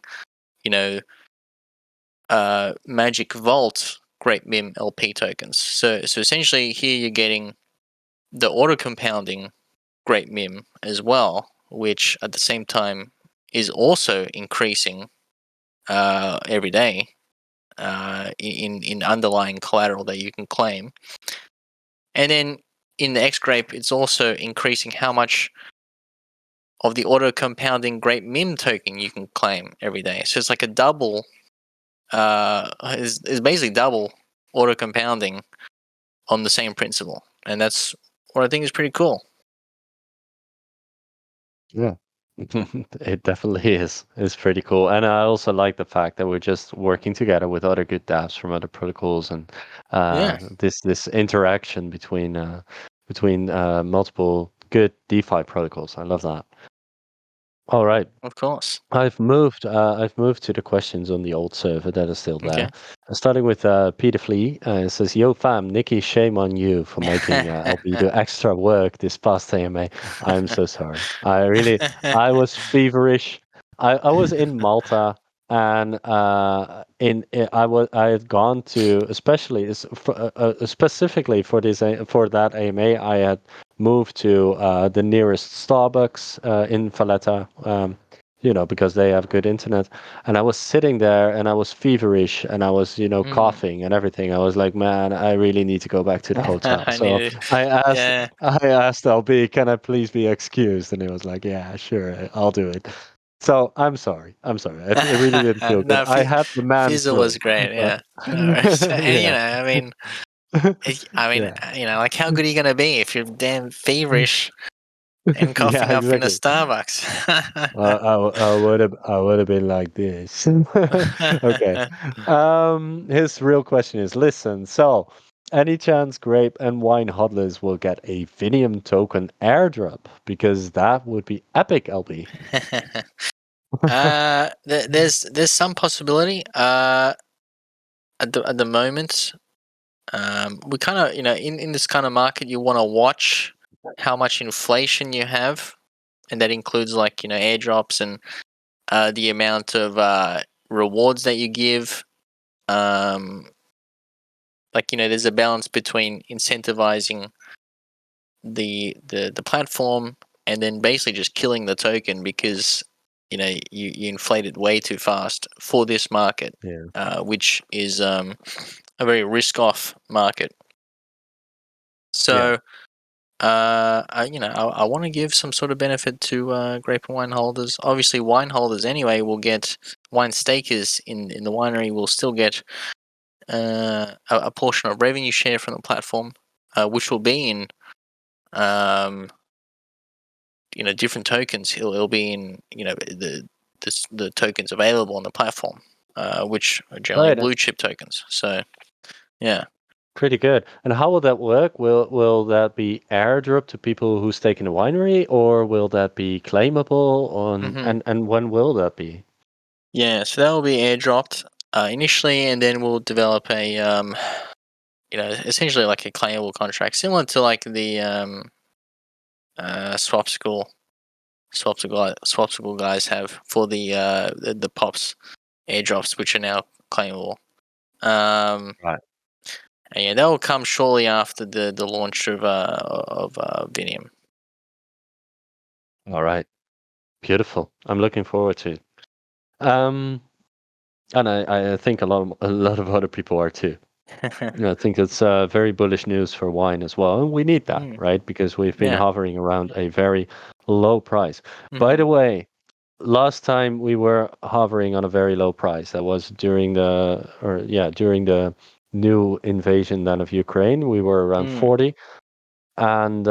[SPEAKER 2] Magic Vault Grape Mim LP tokens. So essentially here you're getting the auto compounding Grape Mim as well, which at the same time is also increasing every day in underlying collateral that you can claim. And then in the X-grape, it's also increasing how much of the auto compounding Grape Mim token you can claim every day. So it's like a double. Is basically double auto compounding on the same principle, and that's what I think is pretty cool.
[SPEAKER 1] Yeah. It definitely is. It's pretty cool. And I also like the fact that we're just working together with other good dApps from other protocols, and this interaction between multiple good DeFi protocols. I love that. All right.
[SPEAKER 2] Of course.
[SPEAKER 1] I've moved to the questions on the old server that is still there.
[SPEAKER 2] Okay.
[SPEAKER 1] Starting with Peter Flea. It says, "Yo fam, Nikki, shame on you for making LB do extra work this past AMA. I'm so sorry. I was feverish. I was in Malta, and I had gone to, especially specifically for for that AMA, I had moved to the nearest Starbucks in Valletta. Because they have good internet. And I was sitting there and I was feverish and I was, coughing and everything. I was like, man, I really need to go back to the hotel. So I asked LB, can I please be excused? And he was like, yeah, sure, I'll do it. So I'm sorry. It really didn't feel good.
[SPEAKER 2] No,
[SPEAKER 1] I had the man
[SPEAKER 2] Fizzle was great. Yeah. And like how good are you gonna be if you're damn feverish and coughing up in a Starbucks?
[SPEAKER 1] I would have been like this. Okay. His real question is: listen, so any chance Grape and Wine Hodlers will get a Finium token airdrop? Because that would be epic, LB.
[SPEAKER 2] There's some possibility. At the moment, we kind of in this kind of market, you want to watch how much inflation you have, and that includes like airdrops and the amount of rewards that you give. There's a balance between incentivizing the platform and then basically just killing the token because you inflate it way too fast for this market, which is a very risk-off market. So, I want to give some sort of benefit to grape and wine holders. Obviously, wine holders anyway will get wine stakers in the winery will still get a portion of revenue share from the platform, which will be in different tokens. It'll be in the tokens available on the platform, which are generally blue chip tokens. So, yeah.
[SPEAKER 1] Pretty good. And how will that work? Will that be airdrop to people who stake in the winery, or will that be claimable on and when will that be?
[SPEAKER 2] Yeah, so that will be airdropped initially, and then we'll develop a essentially like a claimable contract, similar to like the Swapsicle guys have for the Pops airdrops, which are now claimable.
[SPEAKER 1] Right.
[SPEAKER 2] And yeah, that will come shortly after the launch of Vinium.
[SPEAKER 1] All right. Beautiful. I'm looking forward to it. And I think a lot of other people are too. I think it's very bullish news for wine as well, and we need that, right? Because we've been hovering around a very low price. By the way, last time we were hovering on a very low price. That was during the new invasion then of Ukraine. We were around 40, and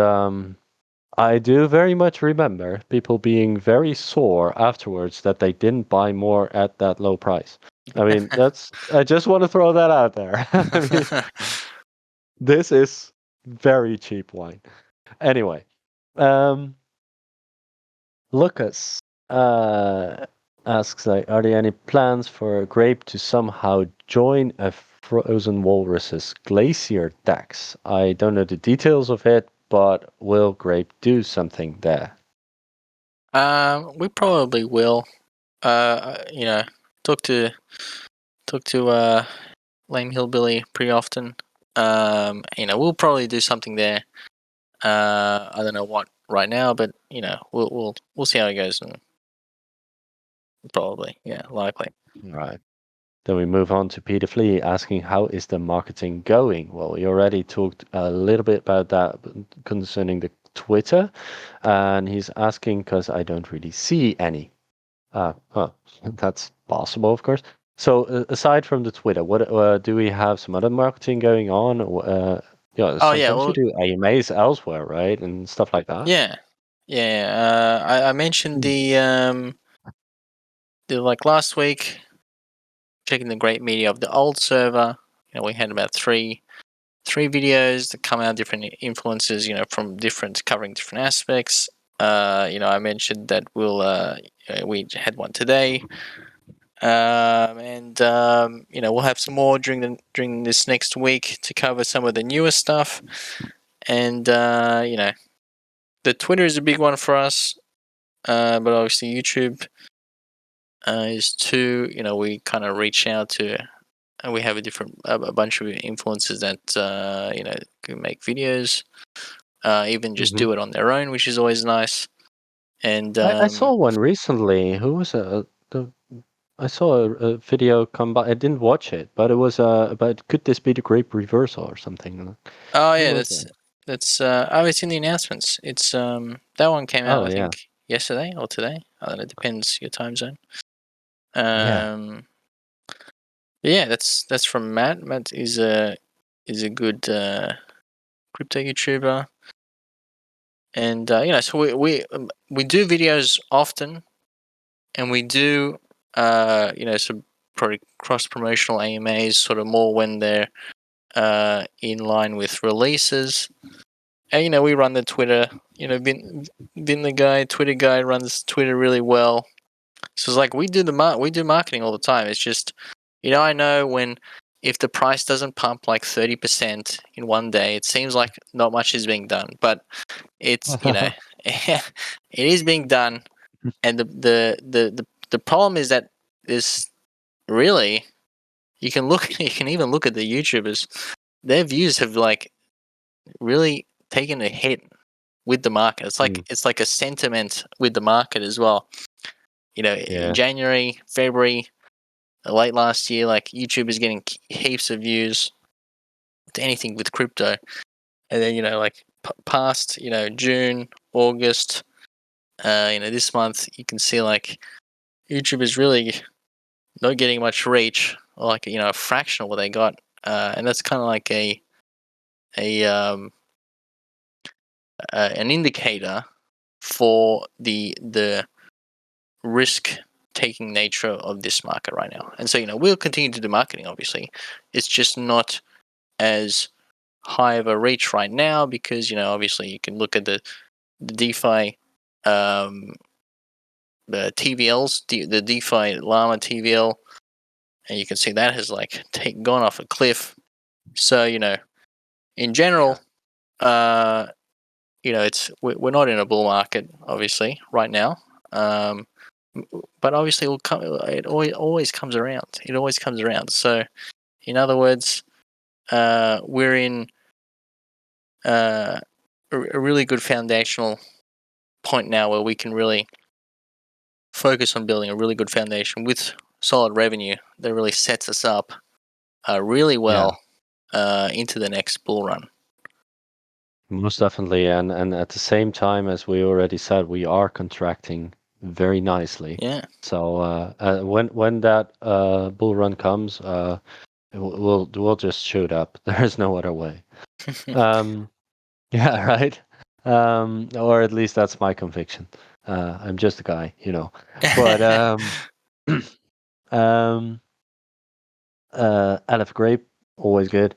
[SPEAKER 1] I do very much remember people being very sore afterwards that they didn't buy more at that low price. I mean, I just want to throw that out there. I mean, this is very cheap wine. Anyway, Lucas asks, like, are there any plans for Grape to somehow join a Frozen Walrus's Glacier DAX? I don't know the details of it, but will Grape do something there?
[SPEAKER 2] We probably will. Talk to Lame Hillbilly pretty often. We'll probably do something there. I don't know what right now, but we'll see how it goes, and probably, likely.
[SPEAKER 1] Right. Then we move on to Peter Flea asking, how is the marketing going? Well, we already talked a little bit about that concerning the Twitter, and he's asking because I don't really see any. That's possible, of course. So aside from the Twitter, what do we have some other marketing going on? Sometimes you do AMAs elsewhere, right, and stuff like that.
[SPEAKER 2] I mentioned the like last week, checking the Great Media of the old server. We had about three videos that come out, different influences, from covering different aspects. I mentioned that we had one today. And we'll have some more during this next week to cover some of the newer stuff. And the Twitter is a big one for us, but obviously YouTube is too. We kind of reach out to, and we have a bunch of influencers that can make videos, even just do it on their own, which is always nice. And
[SPEAKER 1] I saw one recently. Who was I saw a video come by. I didn't watch it, but it was about could this be the grape reversal or something?
[SPEAKER 2] Oh yeah, that's it's in the announcements. It's that one came out I think yesterday or today. I don't know, it depends your time zone. That's from Matt. Matt is a good crypto YouTuber, and so we do videos often, and we do some probably cross promotional AMAs, sort of more when they're in line with releases. And we run the Twitter. Vin the Twitter guy runs Twitter really well. So it's like we do marketing all the time. It's just I know if the price doesn't pump like 30% in one day, it seems like not much is being done. But it's it is being done, and the problem is that this really you can even look at the YouTubers. Their views have like really taken a hit with the market. It's like a sentiment with the market as well. In January, February, late last year, like YouTube is getting heaps of views to anything with crypto, and then like past June, August, this month you can see like YouTube is really not getting much reach, or like a fraction of what they got, and that's kind of like an indicator for the risk taking nature of this market right now. And so we'll continue to do marketing. Obviously, it's just not as high of a reach right now because obviously you can look at the DeFi the TVLs, the DeFi Llama TVL, and you can see that has like gone off a cliff. So in general, it's we're not in a bull market obviously right now, but obviously it always comes around. It always comes around. So in other words, we're in a really good foundational point now where we can really focus on building a really good foundation with solid revenue that really sets us up really well into the next bull run.
[SPEAKER 1] Most definitely, and at the same time, as we already said, we are contracting very nicely.
[SPEAKER 2] Yeah.
[SPEAKER 1] So when that bull run comes, we'll just shoot up. There's no other way. Yeah, right. Or at least that's my conviction. I'm just a guy, But Aleph Grape, always good.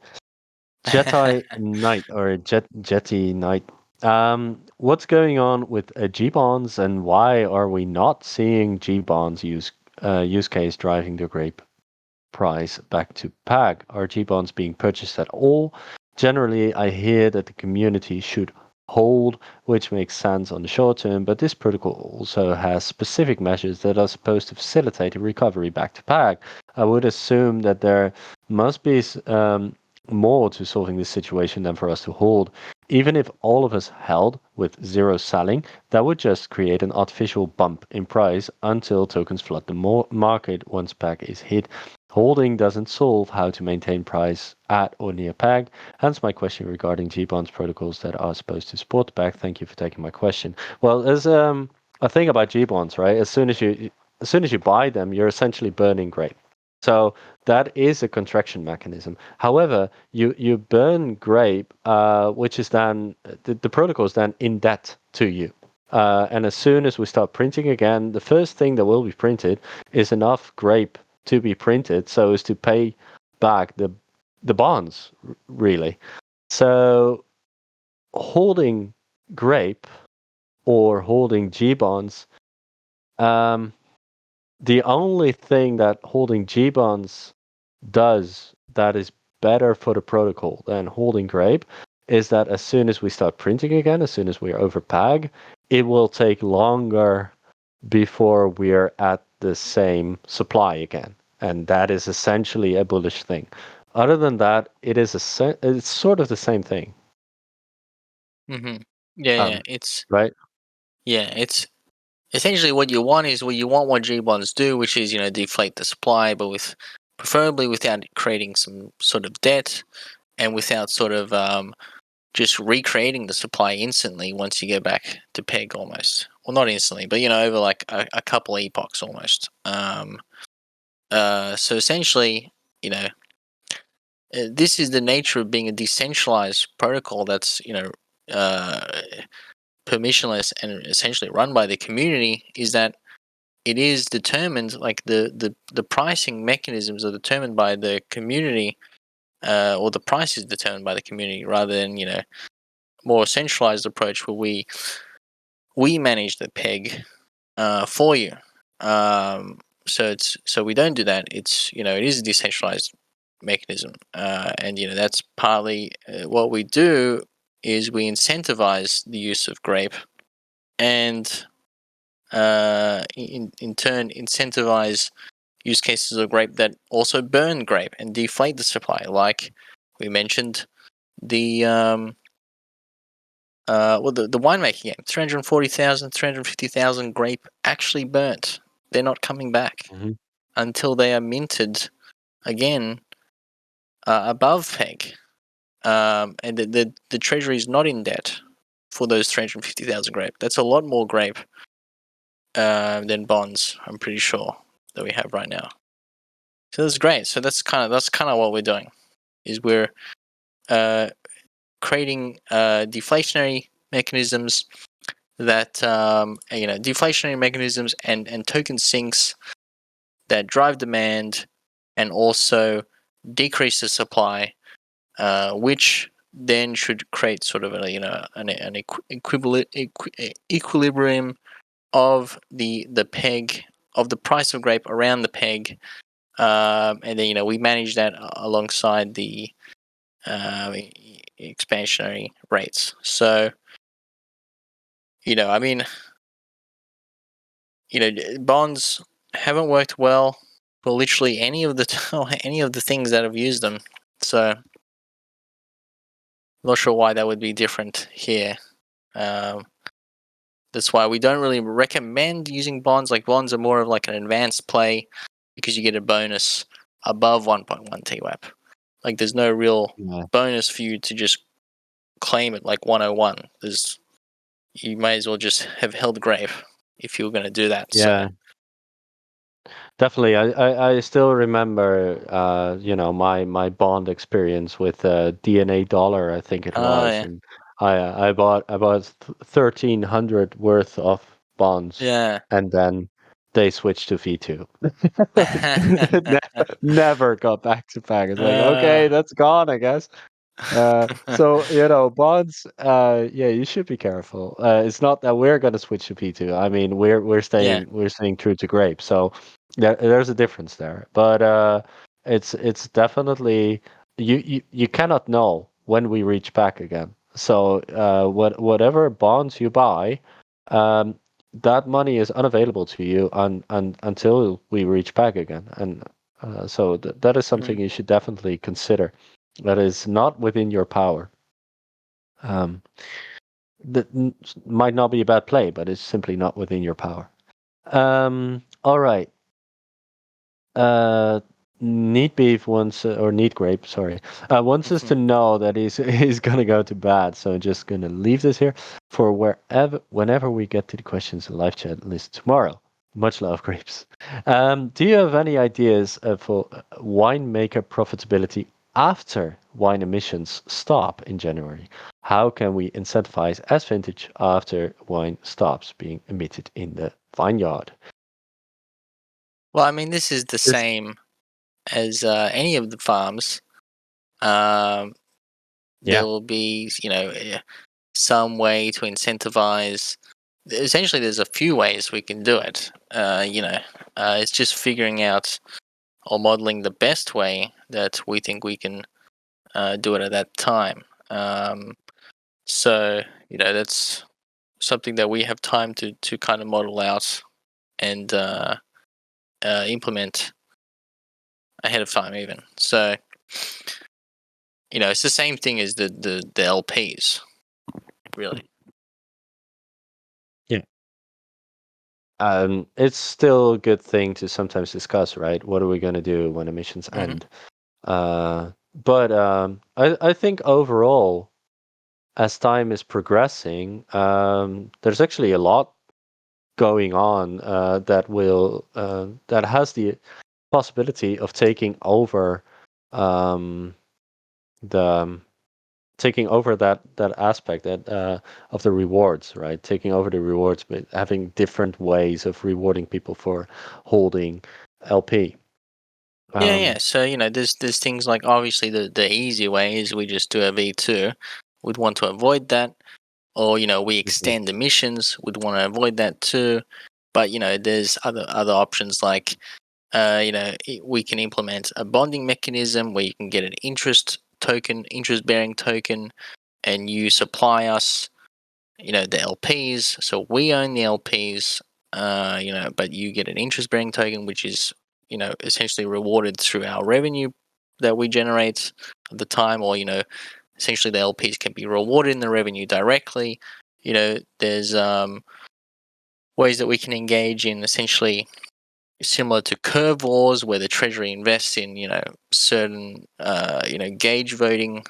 [SPEAKER 1] Jetty Knight or Jetty Knight. What's going on with G bonds, and why are we not seeing G bonds use case driving the Grape price back to PAG? Are G bonds being purchased at all? Generally, I hear that the community should hold, which makes sense on the short term, but this protocol also has specific measures that are supposed to facilitate a recovery back to PAG. I would assume that there must be more to solving this situation than for us to hold. Even if all of us held with zero selling, that would just create an artificial bump in price until tokens flood the market once PAG is hit. Holding doesn't solve how to maintain price at or near PAG. Hence my question regarding G-bonds protocols that are supposed to support the PAG. Thank you for taking my question. Well, there's a thing about G-bonds, right? As soon as you buy them, you're essentially burning Grape. So that is a contraction mechanism. However, you burn Grape, which is then the protocol is then in debt to you. And as soon as we start printing again, the first thing that will be printed is enough Grape to be printed so as to pay back the bonds, really. So holding Grape or holding G bonds, the only thing that holding G bonds does that is better for the protocol than holding Grape is that as soon as we start printing again, as soon as we are over PAG, it will take longer before we're at the same supply again. And that is essentially a bullish thing. Other than that, it's sort of the same thing.
[SPEAKER 2] Mm-hmm. Yeah, it's
[SPEAKER 1] right.
[SPEAKER 2] Yeah, it's essentially what you want what G bonds do, which is deflate the supply, but preferably without creating some sort of debt, and without sort of just recreating the supply instantly once you get back to peg almost. Well, not instantly, but over like a couple epochs almost. So essentially, this is the nature of being a decentralized protocol that's permissionless and essentially run by the community, is that it is determined, like the pricing mechanisms are determined by the community, or the price is determined by the community, rather than more centralized approach where we manage the peg for you. So we don't do that. It's it is a decentralized mechanism, and that's partly what we do is we incentivize the use of Grape, and in turn incentivize use cases of Grape that also burn Grape and deflate the supply, like we mentioned the the winemaking game, 340,000, 350,000 grape actually burnt. They're not coming back until they are minted again above peg. And the Treasury is not in debt for those 350,000 grape. That's a lot more grape than bonds, I'm pretty sure, that we have right now. So that's great. So that's kind of what we're doing, is we're creating deflationary mechanisms that deflationary mechanisms and token sinks that drive demand and also decrease the supply, which then should create sort of an equilibrium of the peg of the price of grape around the peg, and then we manage that alongside the expansionary rates. So bonds haven't worked well for literally any of the things that have used them. So not sure why that would be different here. That's why we don't really recommend using bonds. Like, bonds are more of like an advanced play because you get a bonus above 1.1 TWAP. Like, there's no real bonus for you to just claim it like 101. You may as well just have held grape if you were going to do that.
[SPEAKER 1] Yeah.
[SPEAKER 2] So.
[SPEAKER 1] Definitely. I still remember, my bond experience with DNA dollar, I think it was.
[SPEAKER 2] Yeah.
[SPEAKER 1] And I bought 1,300 worth of bonds.
[SPEAKER 2] Yeah.
[SPEAKER 1] And then they switched to V2. Never got back to back. It's like, okay, that's gone, I guess. So bonds, you should be careful. It's not that we're going to switch to P2. I mean, we're staying true to grape. So there's a difference there. But it's definitely you cannot know when we reach back again. So whatever bonds you buy, that money is unavailable to you until we reach back again. And so that is something you should definitely consider. That is not within your power. That might not be a bad play, but it's simply not within your power. All right. Neat Beef wants, or Neat Grape, sorry, wants us to know that he's gonna go to bed. So I'm just gonna leave this here for whenever we get to the questions in live chat list tomorrow. Much love, Grapes. Do you have any ideas for winemaker profitability after wine emissions stop in January? How can we incentivize as vintage after wine stops being emitted in the vineyard?
[SPEAKER 2] Well, I mean, this is the same as any of the farms. There will be, some way to incentivize. Essentially, there's a few ways we can do it. It's just figuring out or modeling the best way that we think we can do it at that time. So that's something that we have time to kind of model out and implement ahead of time even. So it's the same thing as the LPs, really.
[SPEAKER 1] Yeah. It's still a good thing to sometimes discuss, right? What are we going to do when emissions end? But I think overall, as time is progressing, there's actually a lot going on that has the possibility of taking over that aspect of the rewards, right? Taking over the rewards, but having different ways of rewarding people for holding LP.
[SPEAKER 2] Yeah. So there's things like, obviously the easy way is we just do a V2. We'd want to avoid that, or we extend emissions. We'd want to avoid that too. But there's other options like we can implement a bonding mechanism where you can get an interest-bearing token, and you supply us, the LPs. So we own the LPs, but you get an interest-bearing token, which is, essentially rewarded through our revenue that we generate at the time, or essentially the LPs can be rewarded in the revenue directly. There's ways that we can engage in essentially similar to curve wars, where the Treasury invests in certain gauge voting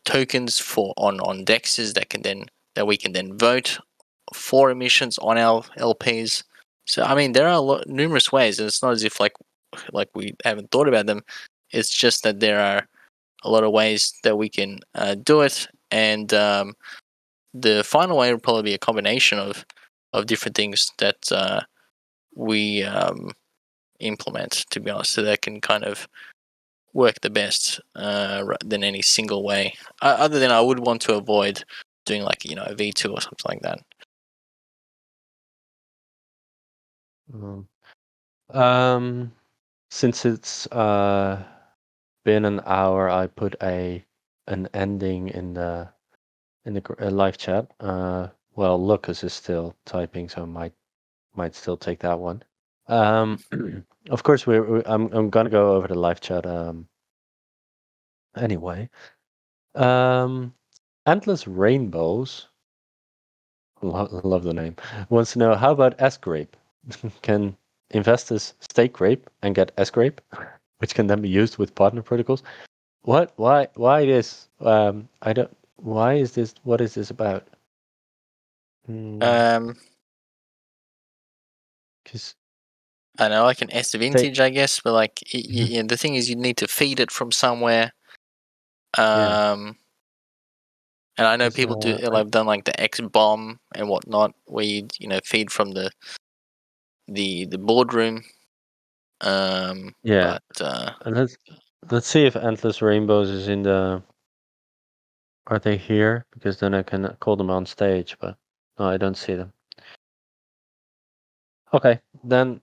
[SPEAKER 2] tokens on dexes that we can then vote for emissions on our LPs. So I mean, there are numerous ways, and it's not as if like we haven't thought about them. It's just that there are a lot of ways that we can do it, and the final way would probably be a combination of different things that we implement, to be honest, so that can kind of work the best than any single way. Other than I would want to avoid doing like a V2 or something like that.
[SPEAKER 1] Since it's been an hour, I put an ending in the live chat. Well, Lucas is still typing, so might still take that one. Of course, I'm gonna go over the live chat. Anyway, Endless Rainbows. Love the name. Wants to know, how about S-grape? Can investors stake grape and get S-grape, which can then be used with partner protocols? What? Why this? I don't. Why is this? What is this about? Because
[SPEAKER 2] I know, like an S vintage, I guess, but like the thing is, you need to feed it from somewhere. And I know people do. I've done like the X bomb and whatnot, where you feed from the boardroom.
[SPEAKER 1] Yeah.
[SPEAKER 2] But
[SPEAKER 1] and let's see if Endless Rainbows is in the. Are they here? Because then I can call them on stage, but no, I don't see them. Okay, then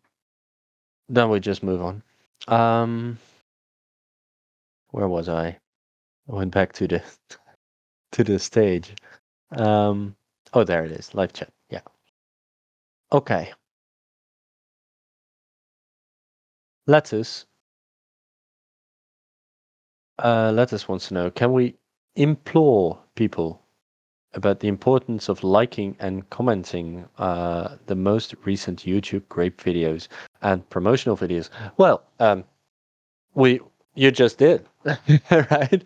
[SPEAKER 1] we just move on. Where was I? I went back to the stage. Oh, there it is. Live chat. Yeah. Okay. Lettuce wants to know, can we implore people about the importance of liking and commenting the most recent YouTube Grape videos and promotional videos? Well, you just did, right?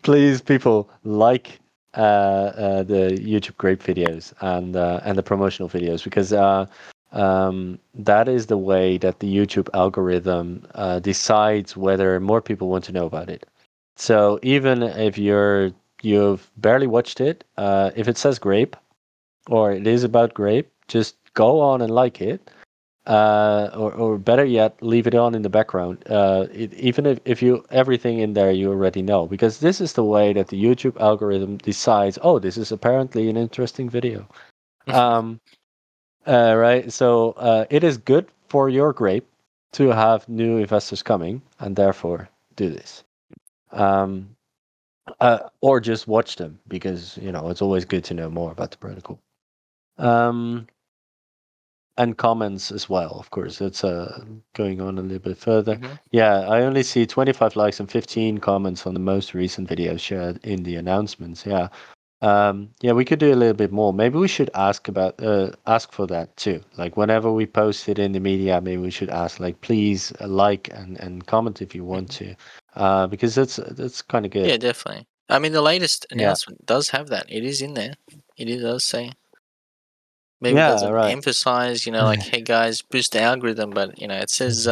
[SPEAKER 1] Please, people, like the YouTube Grape videos and the promotional videos, because that is the way that the YouTube algorithm decides whether more people want to know about it. So even if you've barely watched it, if it says grape or it is about grape, just go on and like it. Or better yet, leave it on in the background. Even if you everything in there you already know, because this is the way that the YouTube algorithm decides. Oh, this is apparently an interesting video. Right. So it is good for your grape to have new investors coming, and therefore do this. Or just watch them, because it's always good to know more about the protocol. And comments as well, of course. It's going on a little bit further. Yeah, I only see 25 likes and 15 comments on the most recent video shared in the announcements. Yeah. Yeah, we could do a little bit more. Maybe we should ask for that too. Like whenever we post it in the media, maybe we should ask, like, please like and comment if you want to, because that's kind of good.
[SPEAKER 2] Yeah, definitely. I mean, the latest announcement does have that. It is in there. It does say. Maybe it doesn't emphasize, like, hey guys, boost the algorithm, but it says,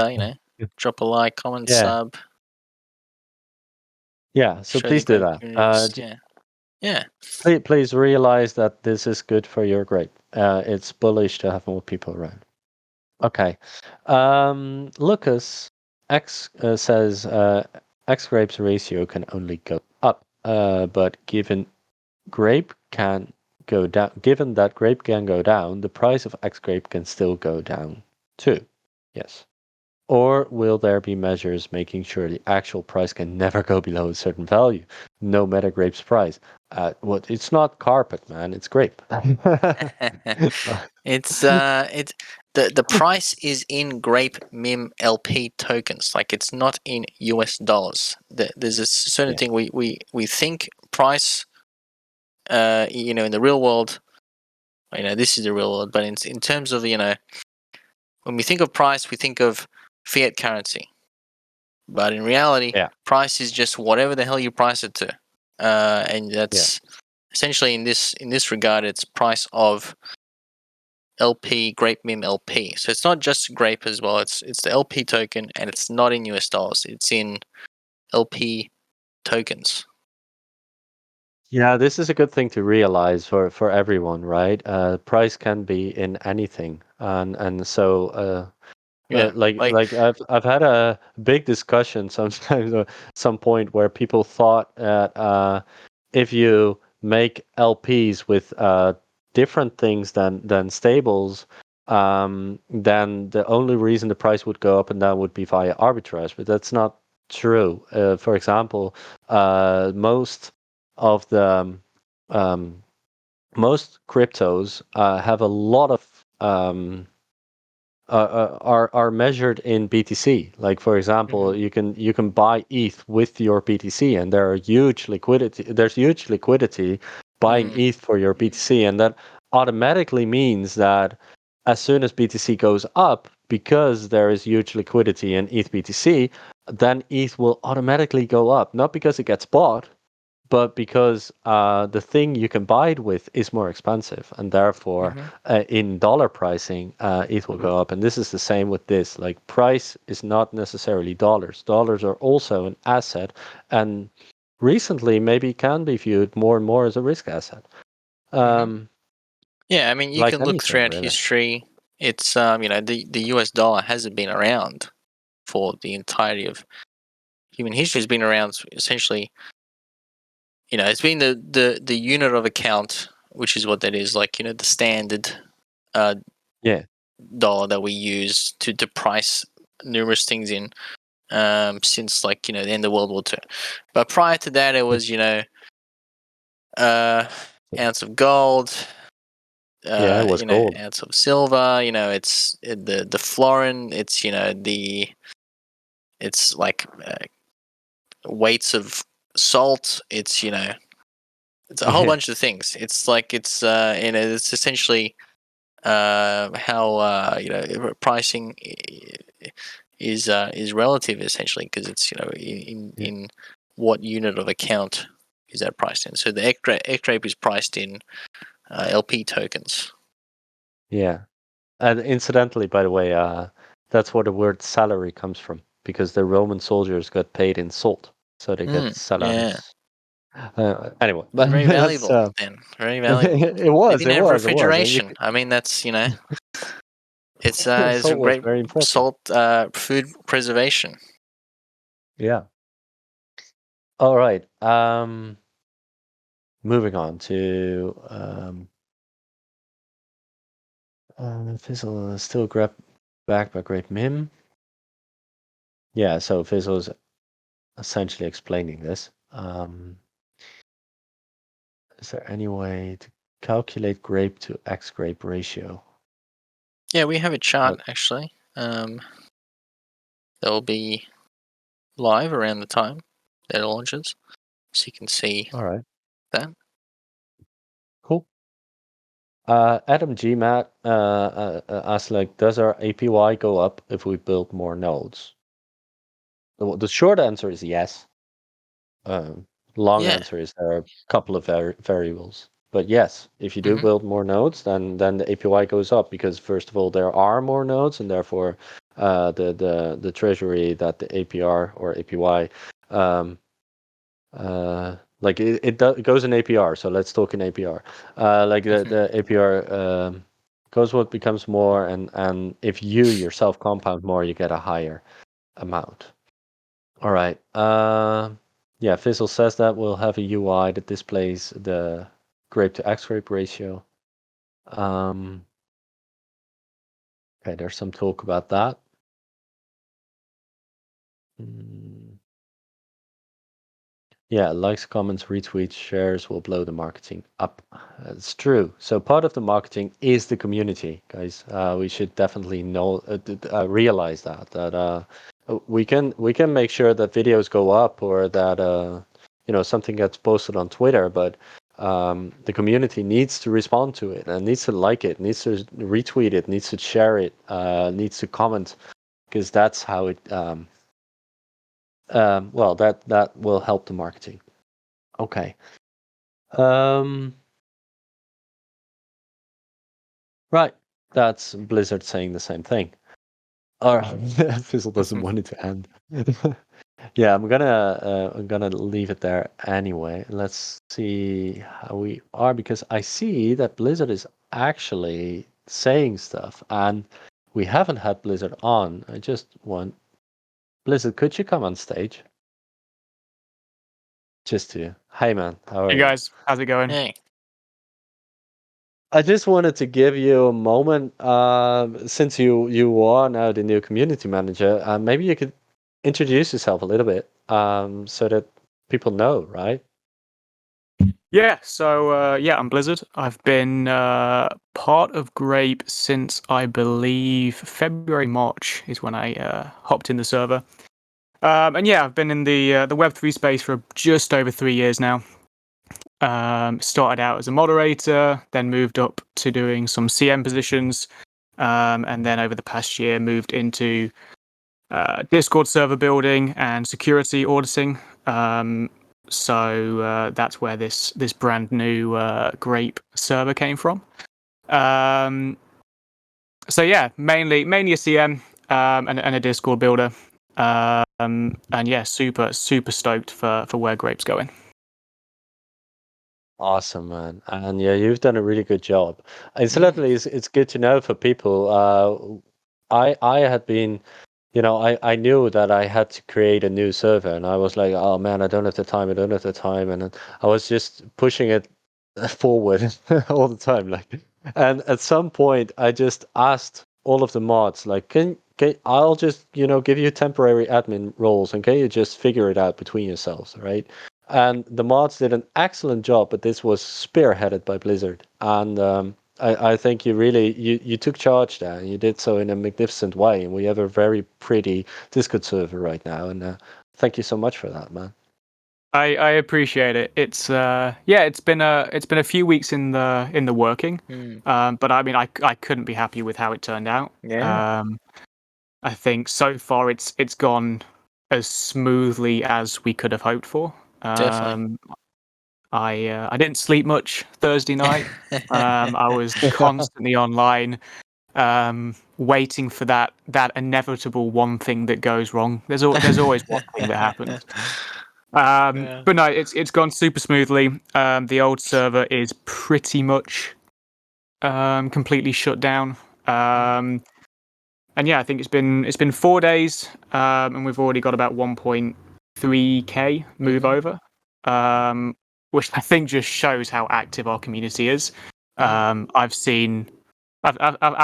[SPEAKER 2] drop a like, comment, sub.
[SPEAKER 1] Yeah, so please do that.
[SPEAKER 2] Yeah.
[SPEAKER 1] Please realize that this is good for your grape. It's bullish to have more people around. Okay. Lucas X says X-grape's ratio can only go up, but given that grape can go down, the price of X-grape can still go down too. Yes. Or will there be measures making sure the actual price can never go below a certain value, no matter grape's price? It's not carpet, man. It's grape.
[SPEAKER 2] It's the price is in Grape MIM LP tokens. Like, it's not in US dollars. There's a certain thing we think price. In the real world, this is the real world. But in terms of when we think of price, we think of fiat currency. But in reality, price is just whatever the hell you price it to, and that's essentially in this regard, it's price of LP Grape MIM LP. So it's not just Grape as well. It's the LP token, and it's not in US dollars. It's in LP tokens.
[SPEAKER 1] Yeah, this is a good thing to realize for everyone, right? Price can be in anything, and so like I've had a big discussion sometimes at some point where people thought that if you make LPs with different things than stables, then the only reason the price would go up and down would be via arbitrage, but that's not true. For example, most of the most cryptos have a lot of are measured in BTC. Like, for example, you can buy ETH with your BTC, and there's huge liquidity buying ETH for your BTC, and that automatically means that as soon as BTC goes up, because there is huge liquidity in ETH BTC, then ETH will automatically go up, not because it gets bought, but because the thing you can buy it with is more expensive, and therefore in dollar pricing, it will go up. And this is the same with this. Like, price is not necessarily dollars. Dollars are also an asset, and recently maybe can be viewed more and more as a risk asset.
[SPEAKER 2] Yeah, I mean, you
[SPEAKER 1] like
[SPEAKER 2] can look
[SPEAKER 1] anything,
[SPEAKER 2] throughout
[SPEAKER 1] really.
[SPEAKER 2] history. It's the US dollar hasn't been around for the entirety of human history. It's been around essentially. It's been the unit of account, which is what that is. Like, the standard dollar that we use to price numerous things in, since the end of World War II. But prior to that, it was ounce of gold.
[SPEAKER 1] It was gold.
[SPEAKER 2] Ounce of silver. It's the florin. It's it's like weights of salt. It's it's a whole bunch of things. It's like it's essentially how pricing is relative, essentially, because it's in what unit of account is that priced in. So the X-grape is priced in LP tokens.
[SPEAKER 1] Yeah, and incidentally, by the way, that's where the word salary comes from, because the Roman soldiers got paid in salt, so they get salaries. Anyway, but
[SPEAKER 2] very valuable then. Very valuable.
[SPEAKER 1] It was.
[SPEAKER 2] They didn't have
[SPEAKER 1] It was.
[SPEAKER 2] refrigeration. I mean, that's it's a
[SPEAKER 1] Salt was
[SPEAKER 2] great
[SPEAKER 1] very impressive.
[SPEAKER 2] salt food preservation.
[SPEAKER 1] Yeah. All right. Moving on to Fizzle is still backed by Grape MIM. Yeah, so Fizzle is essentially explaining this. Is there any way to calculate grape to X-grape ratio?
[SPEAKER 2] Yeah, we have a chart actually. That will be live around the time that it launches, so you can see.
[SPEAKER 1] All right.
[SPEAKER 2] That.
[SPEAKER 1] Cool. Adam GMAT asked, like, does our APY go up if we build more nodes? The short answer is yes. Long answer is there are a couple of variables. But yes, if you do build more nodes, then the APY goes up, because first of all, there are more nodes, and therefore the treasury that the APR or APY like it goes in APR. So let's talk in APR. Like the APR goes what becomes more, and if you yourself compound more, you get a higher amount. All right. Yeah, Fizzle says that we'll have a UI that displays the grape to X-grape ratio. Okay, there's some talk about that. Yeah, likes, comments, retweets, shares will blow the marketing up. It's true. So part of the marketing is the community, guys. We should definitely know, realize that we can make sure that videos go up or that something gets posted on Twitter, but the community needs to respond to it and needs to like it, needs to retweet it, needs to share it, needs to comment, because that's how it. Well, that will help the marketing. Okay. Right. That's Blizzard saying the same thing. All right. Fizzle doesn't want it to end. Yeah, I'm gonna leave it there anyway. Let's see how we are, because I see that Blizzard is actually saying stuff, and we haven't had Blizzard on. I just want Blizzard. Could you come on stage? Just to, hey man, how are
[SPEAKER 4] Hey
[SPEAKER 1] you?
[SPEAKER 4] guys, how's it going?
[SPEAKER 2] Hey.
[SPEAKER 1] I just wanted to give you a moment, since you are now the new community manager. Maybe you could introduce yourself a little bit, so that people know, right?
[SPEAKER 4] Yeah, so I'm Blizzard. I've been part of Grape since I believe February, March is when I hopped in the server. And yeah, I've been in the Web3 space for just over 3 years now. Started out as a moderator, then moved up to doing some CM positions, and then over the past year moved into Discord server building and security auditing. So that's where this brand new Grape server came from. So yeah, mainly a CM and a Discord builder. And yeah, super stoked for where Grape's going.
[SPEAKER 1] Awesome, man. And yeah, you've done a really good job. Incidentally, it's good to know for people. I had been, I knew that I had to create a new server, and I was like, oh man, I don't have the time. And then I was just pushing it forward all the time, like. And at some point, I just asked all of the mods, like, can I'll just give you temporary admin roles, and can you just figure it out between yourselves, right? And the mods did an excellent job, but this was spearheaded by Blizzard. And I think you took charge there, and you did so in a magnificent way. And we have a very pretty Discord server right now. And thank you so much for that, man.
[SPEAKER 4] I appreciate it. It's it's been a few weeks in the working, but I mean I couldn't be happy with how it turned out.
[SPEAKER 2] Yeah.
[SPEAKER 4] I think so far it's gone as smoothly as we could have hoped for.
[SPEAKER 2] Definitely.
[SPEAKER 4] I didn't sleep much Thursday night. I was constantly online, waiting for that inevitable one thing that goes wrong. There's always one thing that happens.
[SPEAKER 2] Yeah.
[SPEAKER 4] But no, it's gone super smoothly. The old server is pretty much completely shut down. And yeah, I think it's been 4 days, and we've already got about 1.3k move over, which I think just shows how active our community is. I've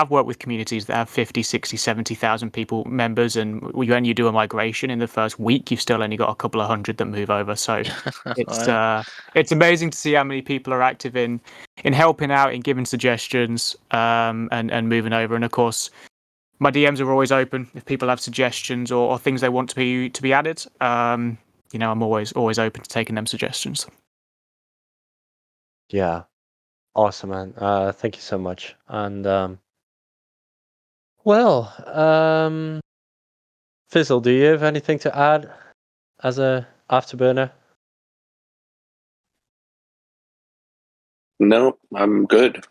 [SPEAKER 4] worked with communities that have 50, 60, 70,000 people members, and when you do a migration in the first week, you've still only got a couple of hundred that move over. So it's amazing to see how many people are active in helping out, in giving suggestions, and moving over. And of course, my DMs are always open if people have suggestions or things they want to be added. I'm always open to taking them suggestions.
[SPEAKER 1] Yeah. Awesome, man. Thank you so much. And Fizzle, do you have anything to add as a afterburner?
[SPEAKER 3] No, I'm good.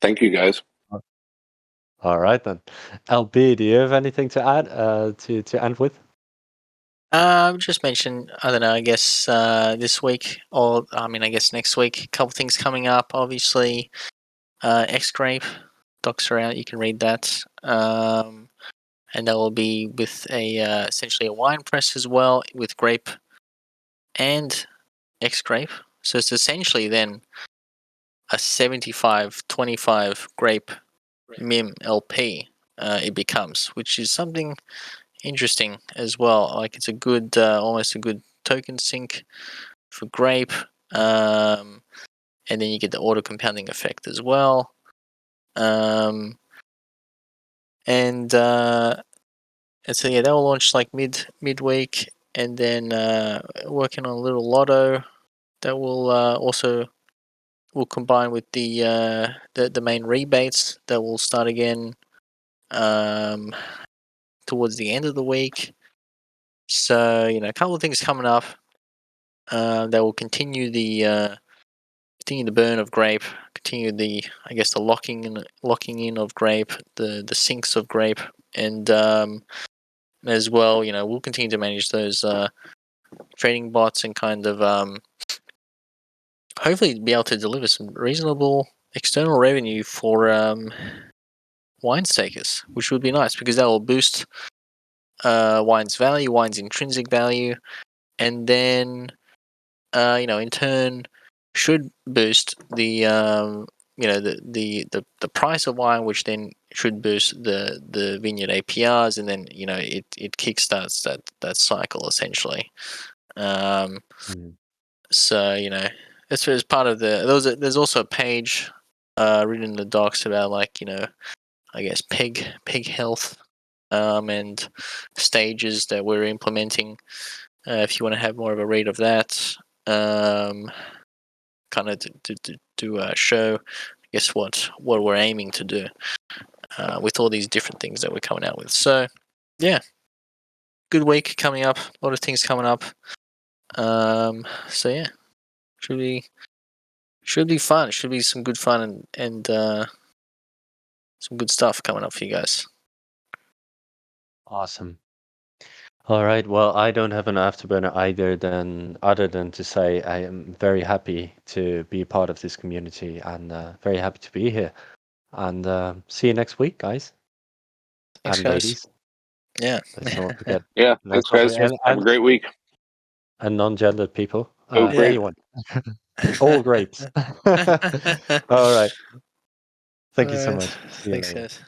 [SPEAKER 3] Thank you, guys.
[SPEAKER 1] All right then. LB, do you have anything to add to end with?
[SPEAKER 2] Just mention, I don't know, I guess this week, or I mean, I guess next week, a couple things coming up. Obviously, X-grape docs are out. You can read that. And that will be with essentially a wine press as well, with grape and X-grape. So it's essentially then a 75-25 grape MIM LP it becomes, which is something interesting as well. Like it's a good, almost a good token sink for Grape, and then you get the auto compounding effect as well. And so yeah, that will launch like midweek, and then working on a little lotto that will also will combine with the main rebates that will start again towards the end of the week. So a couple of things coming up that will continue the burn of Grape, continue the locking in of Grape, the sinks of Grape, and as well we'll continue to manage those trading bots and kind of hopefully be able to deliver some reasonable external revenue for wine stakers, which would be nice because that will boost wine's value, wine's intrinsic value, and then in turn should boost the the price of wine, which then should boost the vineyard APRs, and then it kickstarts that cycle essentially. So as part of there's also a page written in the docs about like I guess peg health and stages that we're implementing. If you want to have more of a read of that, kind of to show, I guess what we're aiming to do with all these different things that we're coming out with. So yeah, good week coming up. A lot of things coming up. So yeah, should be fun. Should be some good fun and some good stuff coming up for you guys.
[SPEAKER 1] Awesome. All right. Well, I don't have an afterburner other than to say I am very happy to be part of this community and very happy to be here. And see you next week, guys.
[SPEAKER 2] Thanks,
[SPEAKER 1] and
[SPEAKER 2] guys.
[SPEAKER 1] ladies.
[SPEAKER 2] Yeah.
[SPEAKER 1] Let's not forget.
[SPEAKER 3] Yeah, thanks, guys. Have a great week.
[SPEAKER 1] And non-gendered people.
[SPEAKER 3] Go Grape.
[SPEAKER 1] Anyone. All grapes. All right. Thank you so much. See you
[SPEAKER 2] Thanks,
[SPEAKER 1] later.
[SPEAKER 2] guys.